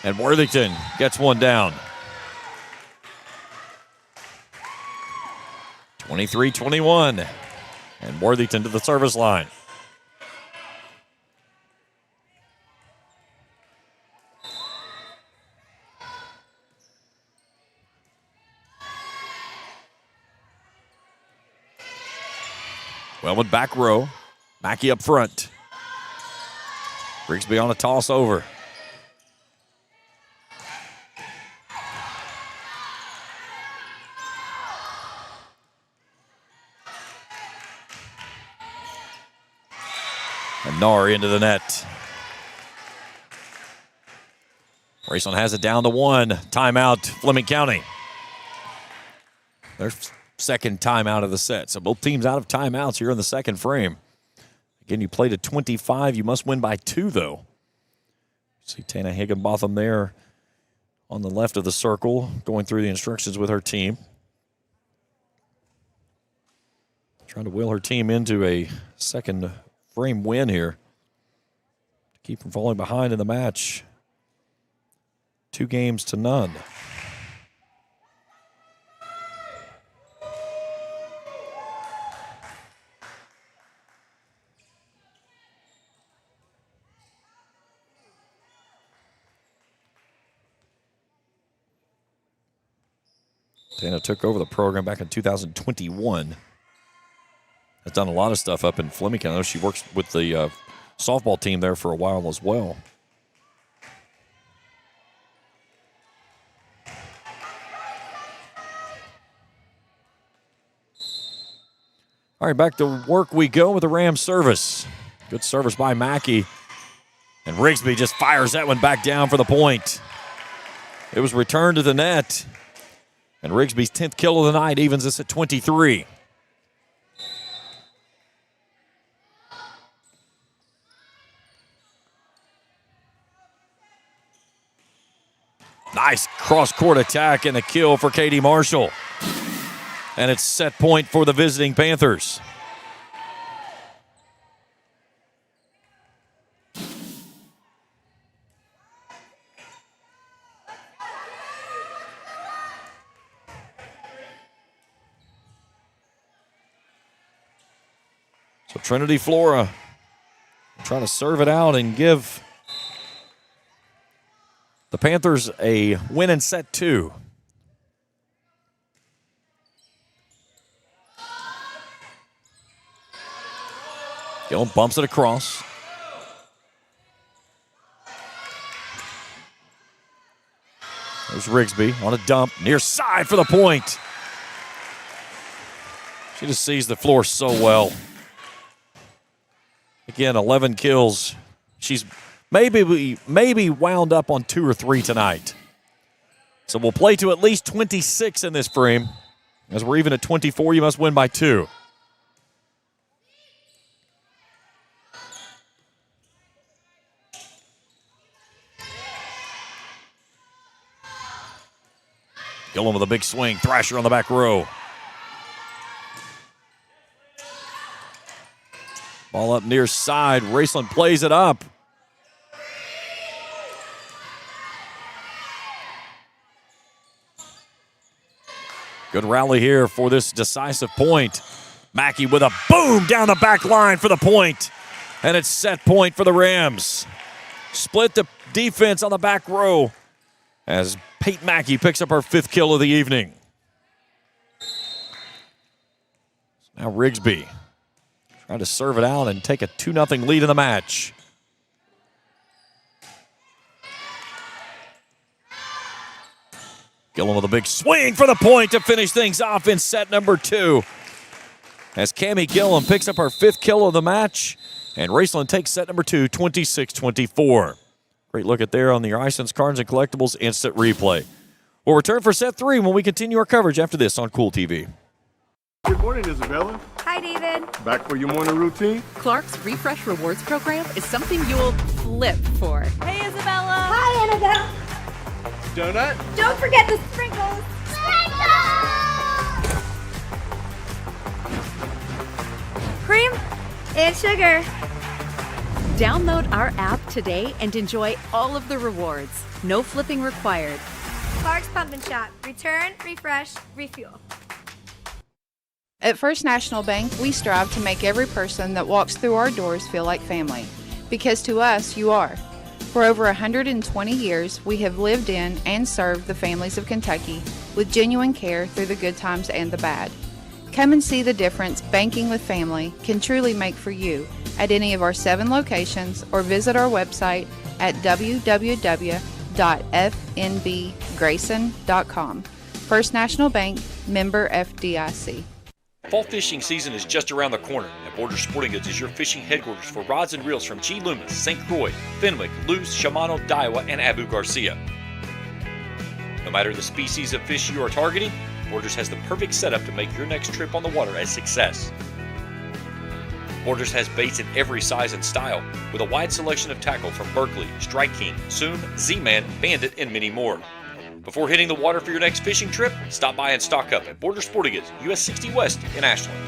And Worthington gets one down. 23-21. And Worthington to the service line. Wellman back row. Mackey up front. Rigsby on a toss over. And Nar into the net. Raceland has it down to 1. Timeout, Fleming County. Their second timeout of the set. So both teams out of timeouts here in the second frame. Again, you play to 25. You must win by 2, though. See Tana Higginbotham there on the left of the circle, going through the instructions with her team. Trying to will her team into a second frame win here to keep from falling behind in the match. 2-games-to-none. Dana took over the program back in 2021. Has done a lot of stuff up in Fleming County. She works with the softball team there for a while as well. All right, back to work we go with the Rams service. Good service by Mackey. And Rigsby just fires that one back down for the point. It was returned to the net. And Rigsby's 10th kill of the night evens us at 23. Nice cross-court attack and a kill for Katie Marshall. And it's set point for the visiting Panthers. So Trinity Flora trying to serve it out and give the Panthers a win in set 2. Gillum bumps it across. There's Rigsby on a dump, near side for the point. She just sees the floor so well. Again, 11 kills. She's maybe wound up on 2 or 3 tonight. So we'll play to at least 26 in this frame. As we're even at 24, you must win by 2. Gillum with a big swing. Thrasher on the back row. Ball up near side. Raceland plays it up. Good rally here for this decisive point. Mackey with a boom down the back line for the point. And it's set point for the Rams. Split the defense on the back row as Peyton Mackey picks up her 5th kill of the evening. Now Rigsby trying to serve it out and take a 2-0 lead in the match. Gillum with a big swing for the point to finish things off in set number 2. As Cammie Gillum picks up her 5th kill of the match, and Raceland takes set number 2, 26-24. Great look at there on the Iceland's Cards and Collectibles instant replay. We'll return for set 3 when we continue our coverage after this on Kool TV. Good morning, Isabella. Hi, David. Back for your morning routine? Clark's Refresh Rewards program is something you'll flip for. Hey, Isabella. Hi, Annabelle. Donut? Don't forget the sprinkles. Cream and sugar. Download our app today and enjoy all of the rewards. No flipping required. Clark's Pump and Shop. Return, refresh, refuel. At First National Bank, we strive to make every person that walks through our doors feel like family. Because to us, you are. For over 120 years, we have lived in and served the families of Kentucky with genuine care through the good times and the bad. Come and see the difference banking with family can truly make for you at any of our 7 locations or visit our website at www.fnbgrayson.com. First National Bank, member FDIC. Fall fishing season is just around the corner, and Borders Sporting Goods is your fishing headquarters for rods and reels from G. Loomis, St. Croix, Fenwick, Luce, Shimano, Daiwa, and Abu Garcia. No matter the species of fish you are targeting, Borders has the perfect setup to make your next trip on the water a success. Borders has baits in every size and style, with a wide selection of tackle from Berkley, Strike King, Soon, Z-Man, Bandit, and many more. Before hitting the water for your next fishing trip, stop by and stock up at Borders Sporting Goods, US 60 West in Ashland.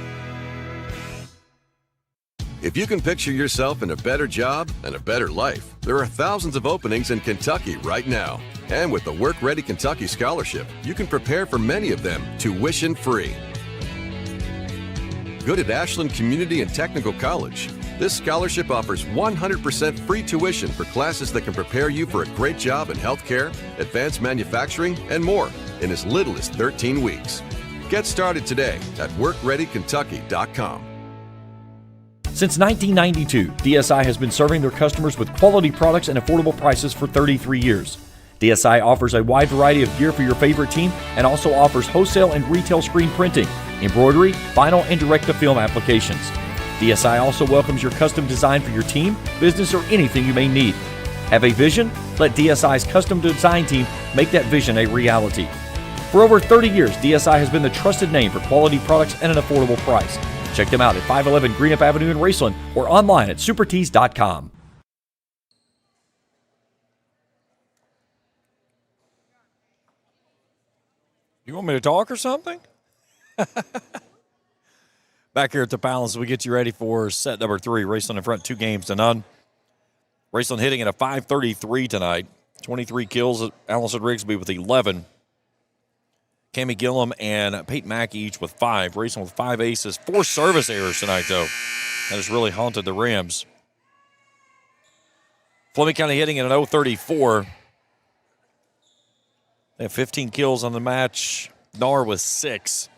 If you can picture yourself in a better job and a better life, there are thousands of openings in Kentucky right now. And with the Work Ready Kentucky Scholarship, you can prepare for many of them tuition-free. Good at Ashland Community and Technical College. This scholarship offers 100% free tuition for classes that can prepare you for a great job in healthcare, advanced manufacturing, and more in as little as 13 weeks. Get started today at workreadykentucky.com. Since 1992, DSI has been serving their customers with quality products and affordable prices for 33 years. DSI offers a wide variety of gear for your favorite team and also offers wholesale and retail screen printing, embroidery, vinyl, and direct-to-film applications. DSI also welcomes your custom design for your team, business, or anything you may need. Have a vision? Let DSI's custom design team make that vision a reality. For over 30 years, DSI has been the trusted name for quality products at an affordable price. Check them out at 511 Greenup Avenue in Raceland or online at supertees.com. You want me to talk or something? Back here at the Palace, we get you ready for set number 3. Raceland in front 2-0. Raceland hitting at a .533 tonight. 23 kills. Allison Rigsby with 11. Cammie Gillum and Peyton Mackey each with 5. Raceland with 5 aces. 4 service errors tonight, though. That has really haunted the Rams. Fleming County hitting at an .034. They have 15 kills on the match. Nar with 6.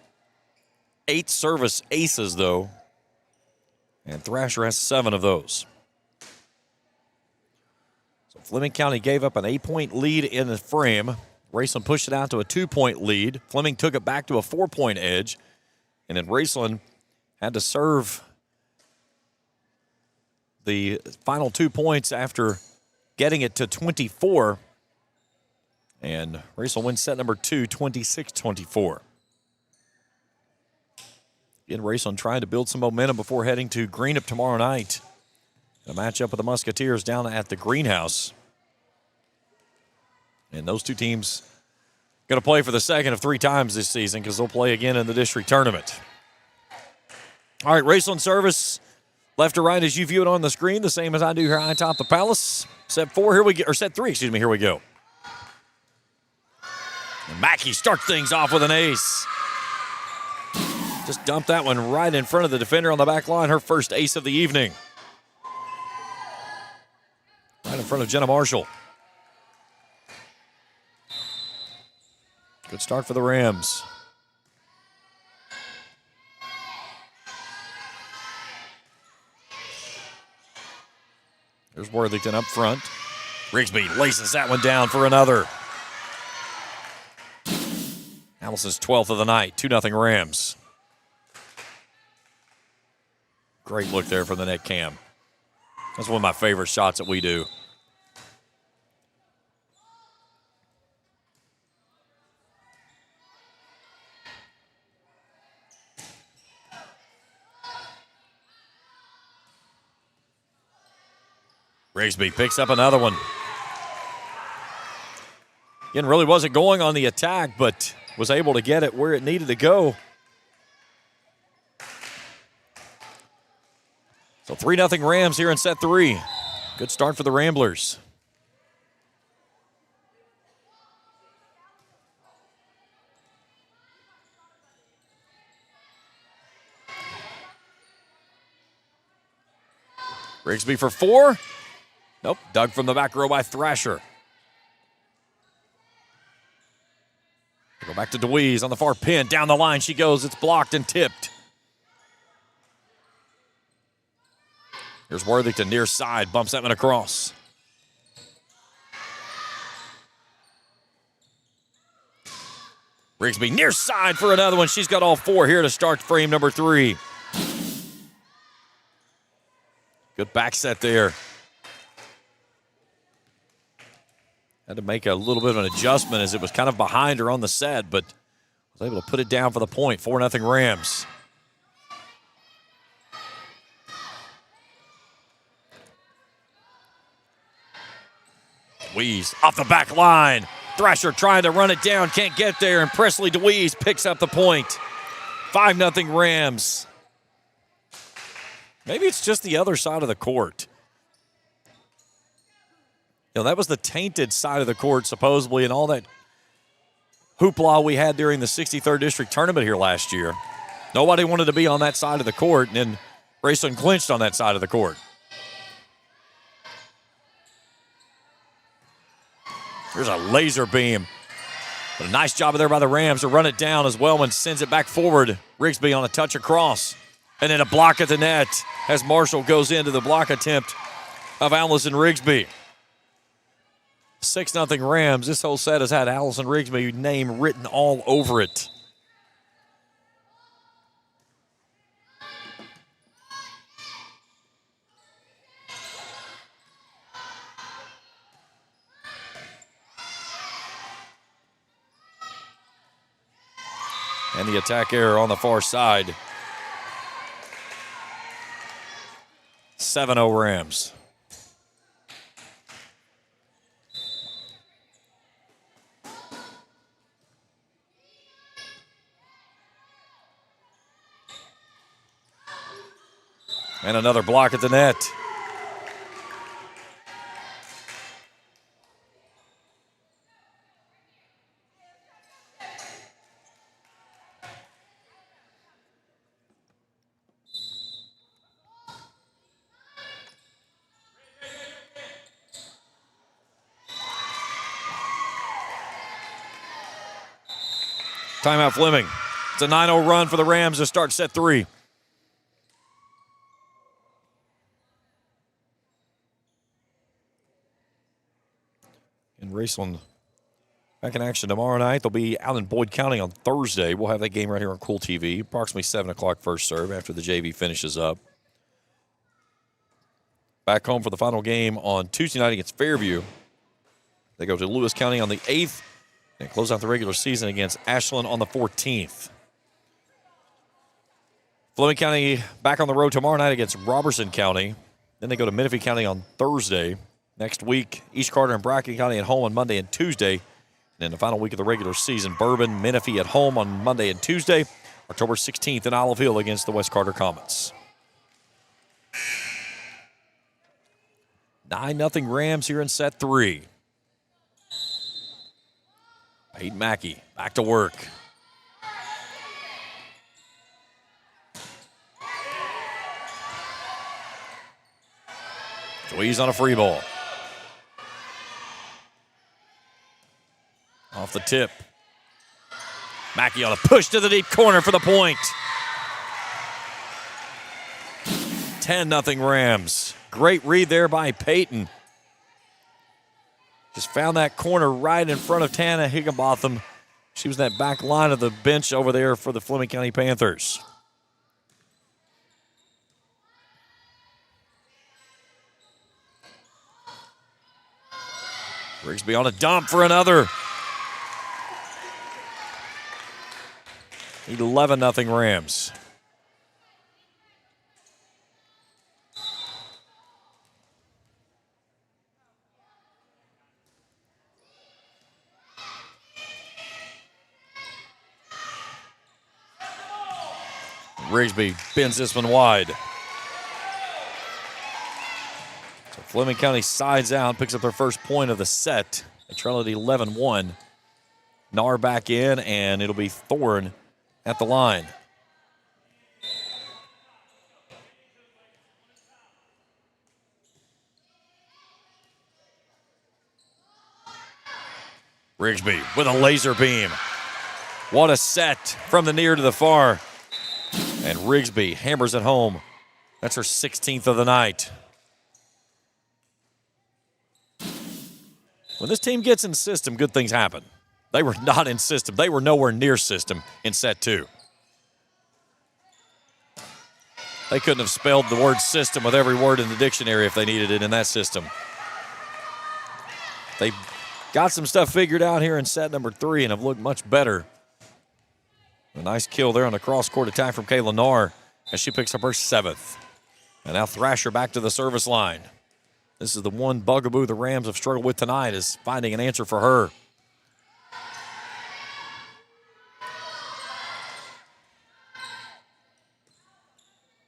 8 service aces, though. And Thrasher has 7 of those. So Fleming County gave up an 8-point lead in the frame. Raceland pushed it out to a 2-point lead. Fleming took it back to a 4-point edge. And then Raceland had to serve the final 2 points after getting it to 24. And Raceland wins set number 2, 26-24. Again, Raceland trying to build some momentum before heading to Greenup tomorrow night. A matchup with the Musketeers down at the Greenhouse. And those two teams going to play for the second of 3 times this season because they'll play again in the district tournament. All right, Raceland service, left to right as you view it on the screen, the same as I do here high atop the Palace. Set 4, here we go, or set 3, excuse me, here we go. And Mackey starts things off with an ace. Just dumped that one right in front of the defender on the back line. Her first ace of the evening. Right in front of Jenna Marshall. Good start for the Rams. There's Worthington up front. Rigsby laces that one down for another. Allison's 12th of the night, 2-0 Rams. Great look there from the net cam. That's one of my favorite shots that we do. Rigsby picks up another one. Again, really wasn't going on the attack, but was able to get it where it needed to go. So 3-0 Rams here in set 3. Good start for the Ramblers. Rigsby for 4. Nope, dug from the back row by Thrasher. Go back to DeWeese on the far pin. Down the line she goes. It's blocked and tipped. Here's Worthington near side. Bumps that one across. Rigsby near side for another one. She's got all 4 here to start frame number 3. Good back set there. Had to make a little bit of an adjustment as it was kind of behind her on the set, but was able to put it down for the point. 4-0 Rams. DeWeese off the back line. Thrasher trying to run it down, can't get there, and Presley DeWeese picks up the point. 5-0 Rams. Maybe it's just the other side of the court. You know, that was the tainted side of the court, supposedly, and all that hoopla we had during the 63rd District Tournament here last year. Nobody wanted to be on that side of the court, and then Raceland clinched on that side of the court. There's a laser beam. But a nice job there by the Rams to run it down as Wellman sends it back forward. Rigsby on a touch across. And then a block at the net as Marshall goes into the block attempt of Allison Rigsby. 6-0 Rams. This whole set has had Allison Rigsby's name written all over it. And the attack error on the far side. 7-0 Rams. And another block at the net. Timeout Fleming. It's a 9-0 run for the Rams to start set 3. And Raceland back in action tomorrow night. They'll be out in Boyd County on Thursday. We'll have that game right here on Kool TV. Approximately 7 o'clock first serve after the JV finishes up. Back home for the final game on Tuesday night against Fairview. They go to Lewis County on the 8th. And close out the regular season against Ashland on the 14th. Fleming County back on the road tomorrow night against Robertson County. Then they go to Menifee County on Thursday. Next week, East Carter and Bracken County at home on Monday and Tuesday. And then the final week of the regular season, Bourbon, Menifee at home on Monday and Tuesday. October 16th in Olive Hill against the West Carter Comets. 9-0 Rams here in set 3. Peyton Mackey back to work. Squeeze on a free ball. Off the tip. Mackey on a push to the deep corner for the point. 10-0 Rams. Great read there by Peyton. Just found that corner right in front of Tana Higginbotham. She was in that back line of the bench over there for the Fleming County Panthers. Rigsby on a dump for another. 11-0 Rams. Rigsby bends this one wide. So Fleming County sides out, picks up their first point of the set. They trail at 11-1. Nar back in, and it'll be Thorne at the line. Rigsby with a laser beam. What a set from the near to the far. And Rigsby hammers it home. That's her 16th of the night. When this team gets in system, good things happen. They were not in system. They were nowhere near system in set 2. They couldn't have spelled the word system with every word in the dictionary if they needed it in that system. They got some stuff figured out here in set number 3 and have looked much better. A nice kill there on the cross-court attack from Kayla Narr as she picks up her 7th. And now Thrasher back to the service line. This is the one bugaboo the Rams have struggled with tonight, is finding an answer for her.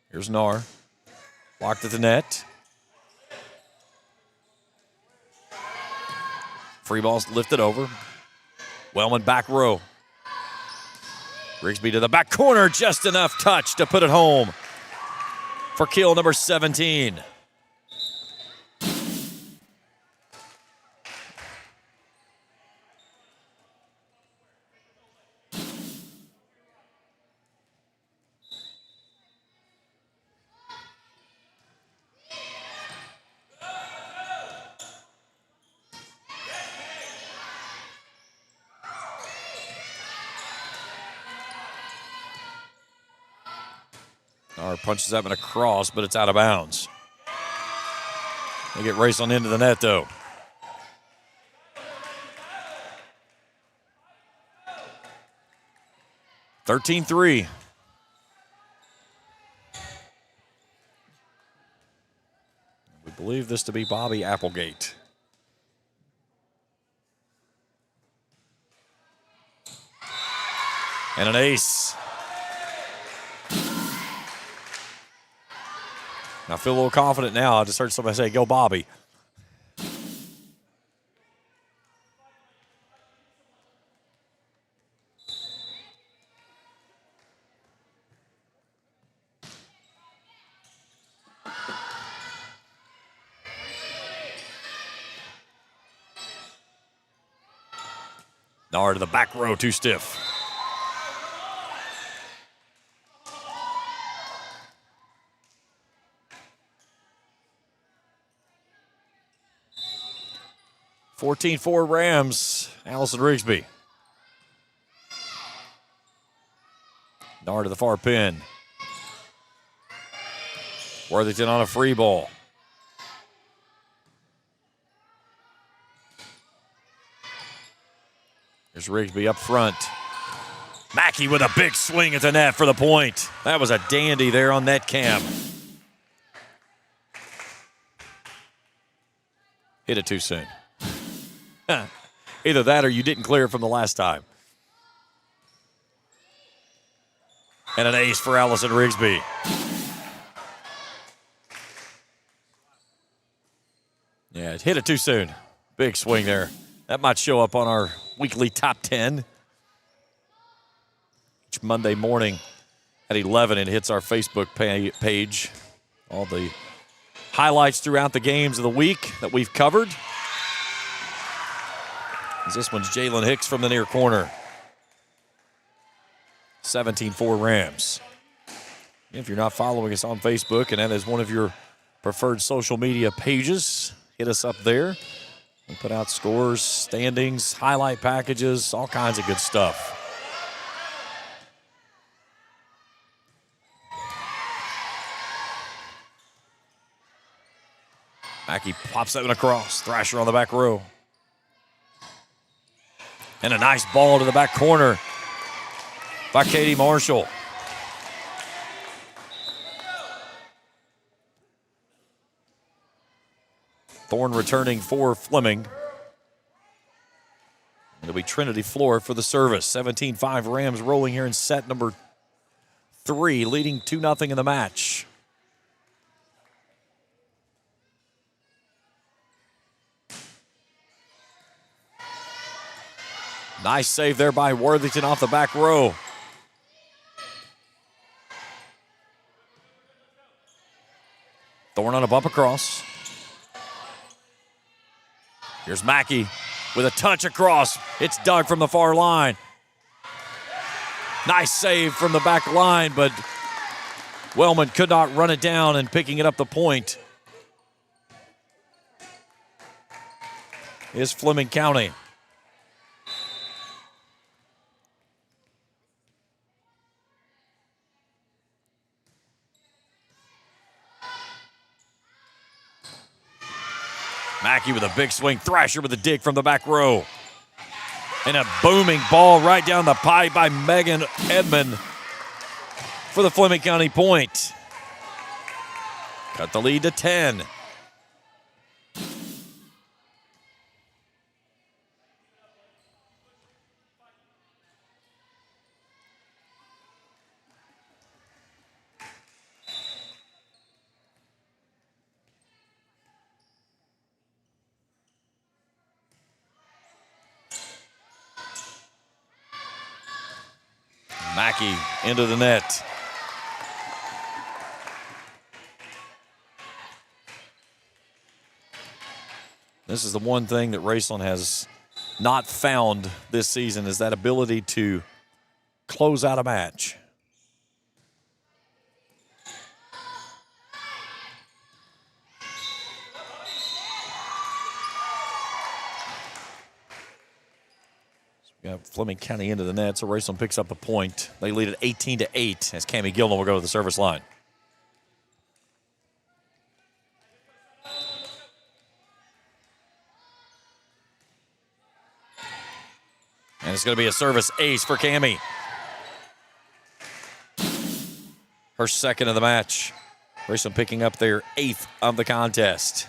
Here's Narr. Blocked at the net. Free ball's lifted over. Wellman back row. Rigsby to the back corner, just enough touch to put it home for kill number 17. Narr punches up in a cross, but it's out of bounds. They get Raceland into the net, though. 13-3. We believe this to be Bobby Applegate. And an ace. I feel a little confident now. I just heard somebody say, go Bobby. Nard to the back row, too stiff. (14-4) Rams. Allison Rigsby. Nard to the far pin. Worthington on a free ball. There's Rigsby up front. Mackey with a big swing at the net for the point. That was a dandy there on net cam. Hit it too soon. Either that or you didn't clear it from the last time. And an ace for Allison Rigsby. Yeah, it hit it too soon. Big swing there. That might show up on our weekly top 10. Each Monday morning at 11, it hits our Facebook page. All the highlights throughout the games of the week that we've covered. This one's Jalen Hicks from the near corner. 17-4 Rams. If you're not following us on Facebook, and that is one of your preferred social media pages, hit us up there. We put out scores, standings, highlight packages, all kinds of good stuff. Mackey pops that one across. Thrasher on the back row. And a nice ball to the back corner by Katie Marshall. Thorne returning for Fleming. It'll be Trinity Floor for the service. 17-5 Rams rolling here in set number 3, leading 2-0 in the match. Nice save there by Worthington off the back row. Thorne on a bump across. Here's Mackey with a touch across. It's dug from the far line. Nice save from the back line, but Wellman could not run it down and picking it up the point is Fleming County. Mackey with a big swing. Thrasher with a dig from the back row. And a booming ball right down the pipe by Megan Edmond for the Fleming County point. Cut the lead to 10. Mackey into the net. This is the one thing that Raceland has not found this season, is that ability to close out a match. We got Fleming County into the net, so Raceland picks up the point. They lead at 18-8 as Cammie Gilman will go to the service line. And it's going to be a service ace for Cammie. her second of the match. Raceland picking up their 8th of the contest.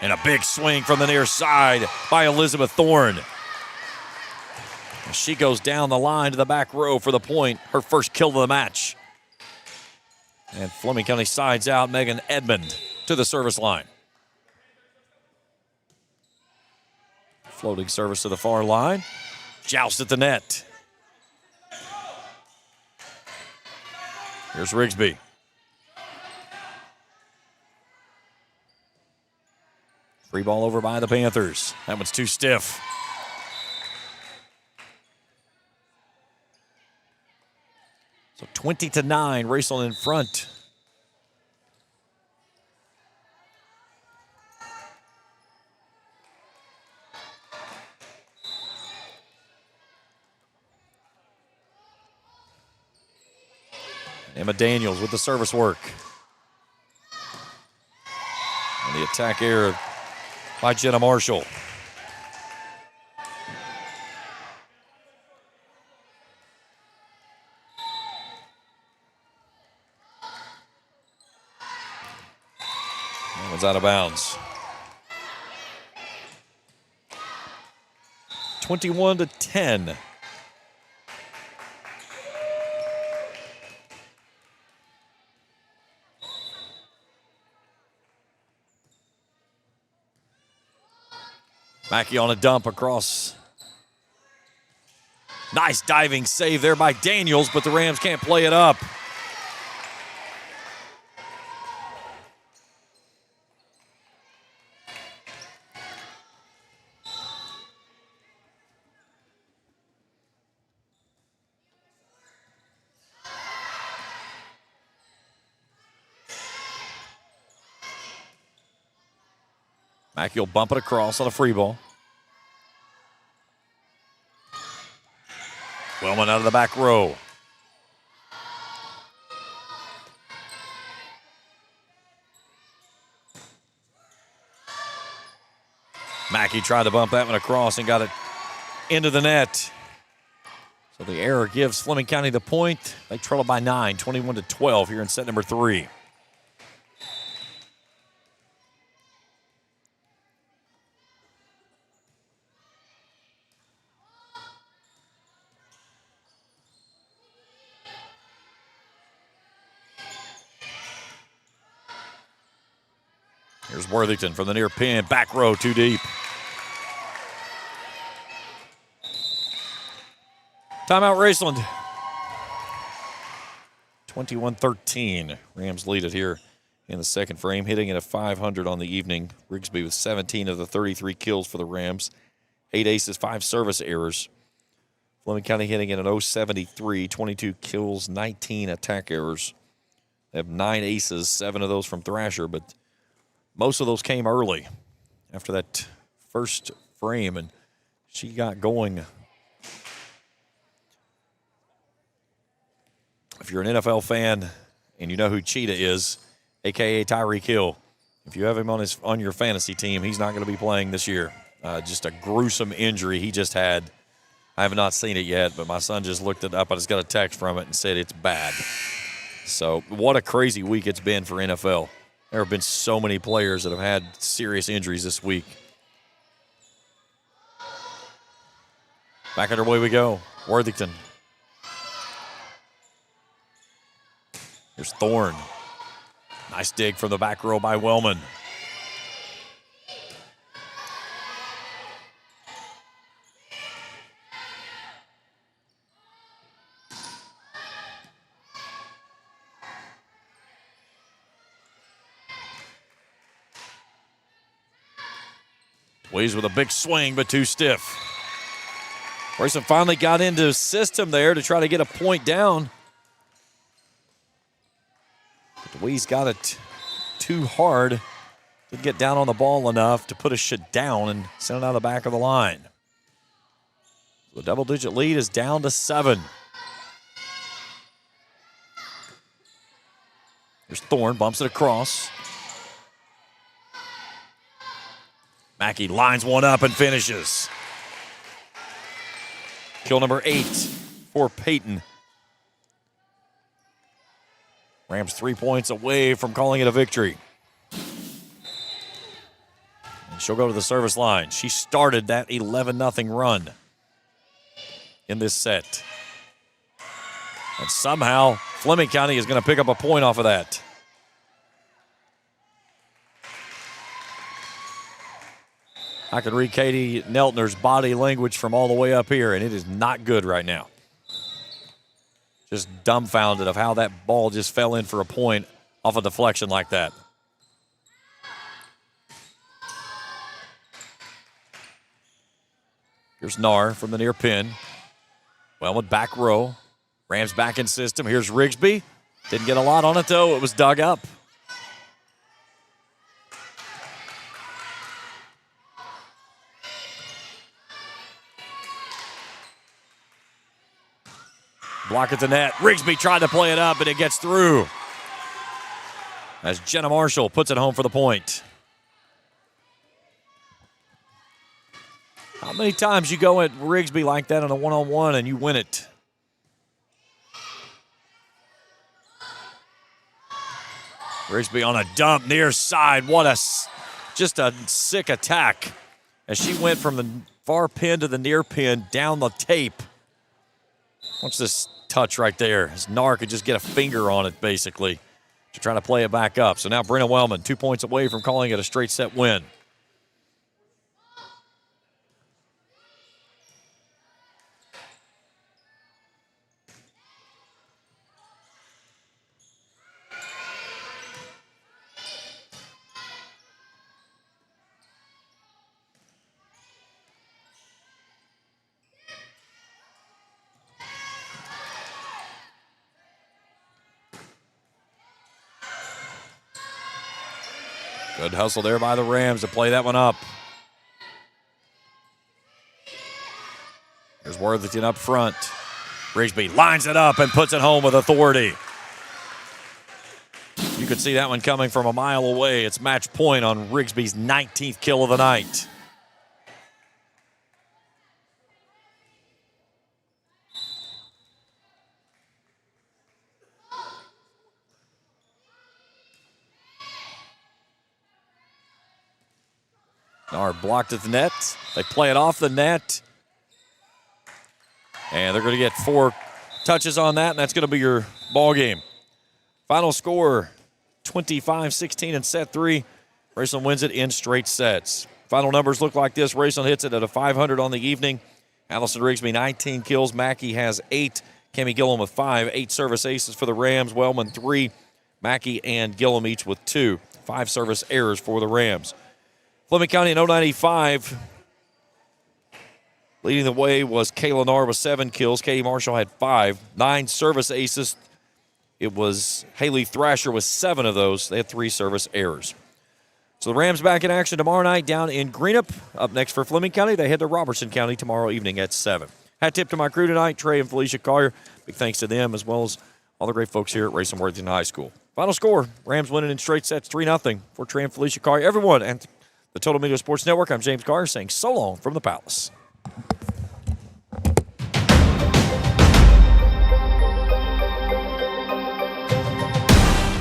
And a big swing from the near side by Elizabeth Thorne. She goes down the line to the back row for the point, her first kill of the match. And Fleming County sides out Megan Edmond to the service line. Floating service to the far line. Joust at the net. Here's Rigsby. Free ball over by the Panthers. That one's too stiff. So 20-9, Raceland in front. Emma Daniels with the service work. And the attack error by Jenna Marshall. That one's out of bounds. 21-10. Mackey on a dump across. Nice diving save there by Daniels, but the Rams can't play it up. Mackey will bump it across on a free ball. Wellman out of the back row. Mackey tried to bump that one across and got it into the net. So the error gives Fleming County the point. They trail by 9, 21-12 here in set number 3. Here's Worthington from the near pin. Back row, too deep. Timeout, Raceland. 21-13. Rams lead it here in the second frame, hitting at a .500 on the evening. Rigsby with 17 of the 33 kills for the Rams. 8 aces, 5 service errors. Fleming County hitting at an .073, 22 kills, 19 attack errors. They have 9 aces, 7 of those from Thrasher, but most of those came early after that first frame, and she got going. If you're an NFL fan and you know who Cheetah is, a.k.a. Tyreek Hill, if you have him on your fantasy team, he's not going to be playing this year. Just a gruesome injury he just had. I have not seen it yet, but my son just looked it up. I just got a text from it and said it's bad. So what a crazy week it's been for NFL. There have been so many players that have had serious injuries this week. Back underway we go. Worthington. Here's Thorne. Nice dig from the back row by Wellman. Ways with a big swing, but too stiff. Raceland finally got into his system there to try to get a point down. But Weeze got it too hard. Didn't get down on the ball enough to put a shit down and send it out the back of the line. The double-digit lead is down to 7. There's Thorne, bumps it across. Mackey lines one up and finishes. Kill number 8 for Peyton. Rams 3 points away from calling it a victory. And she'll go to the service line. She started that 11-0 run in this set. And somehow Fleming County is going to pick up a point off of that. I can read Katie Neltner's body language from all the way up here, and it is not good right now. Just dumbfounded of how that ball just fell in for a point off a deflection like that. Here's Nar from the near pin. Wellman back row. Rams back in system. Here's Rigsby. Didn't get a lot on it, though. It was dug up. Block at the net. Rigsby tried to play it up, and it gets through. As Jenna Marshall puts it home for the point. How many times you go at Rigsby like that on a one-on-one and you win it? Rigsby on a dump near side. What just a sick attack as she went from the far pin to the near pin down the tape. Watch this touch right there. As Nar could just get a finger on it, basically, to try to play it back up. So now Brenna Wellman 2 points away from calling it a straight set win. Good hustle there by the Rams to play that one up. Here's Worthington up front. Rigsby lines it up and puts it home with authority. You could see that one coming from a mile away. It's match point on Rigsby's 19th kill of the night. Nar blocked at the net. They play it off the net. And they're going to get 4 touches on that, and that's going to be your ball game. Final score, 25-16 in set 3. Raceland wins it in straight sets. Final numbers look like this. Raceland hits it at a 500 on the evening. Allison Rigsby, 19 kills. Mackey has 8. Cammie Gillum with 5. 8 service aces for the Rams. Wellman 3. Mackey and Gillum each with 2. 5 service errors for the Rams. Fleming County in 095. Leading the way was Kayla Nar with 7 kills. Katie Marshall had 5. 9 service aces. It was Haley Thrasher with 7 of those. They had 3 service errors. So the Rams back in action tomorrow night down in Greenup. Up next for Fleming County, they head to Robertson County tomorrow evening at 7. Hat tip to my crew tonight, Trey and Felicia Collier. Big thanks to them as well as all the great folks here at Raceland Worthington High School. Final score, Rams winning in straight sets 3-0 for Trey and Felicia Collier. Everyone and the Total Media Sports Network, I'm James Carr saying so long from the Palace.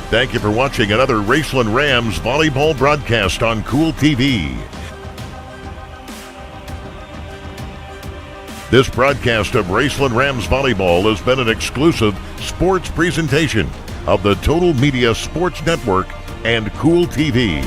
Thank you for watching another Raceland Rams volleyball broadcast on Kool TV. This broadcast of Raceland Rams volleyball has been an exclusive sports presentation of the Total Media Sports Network and Kool TV.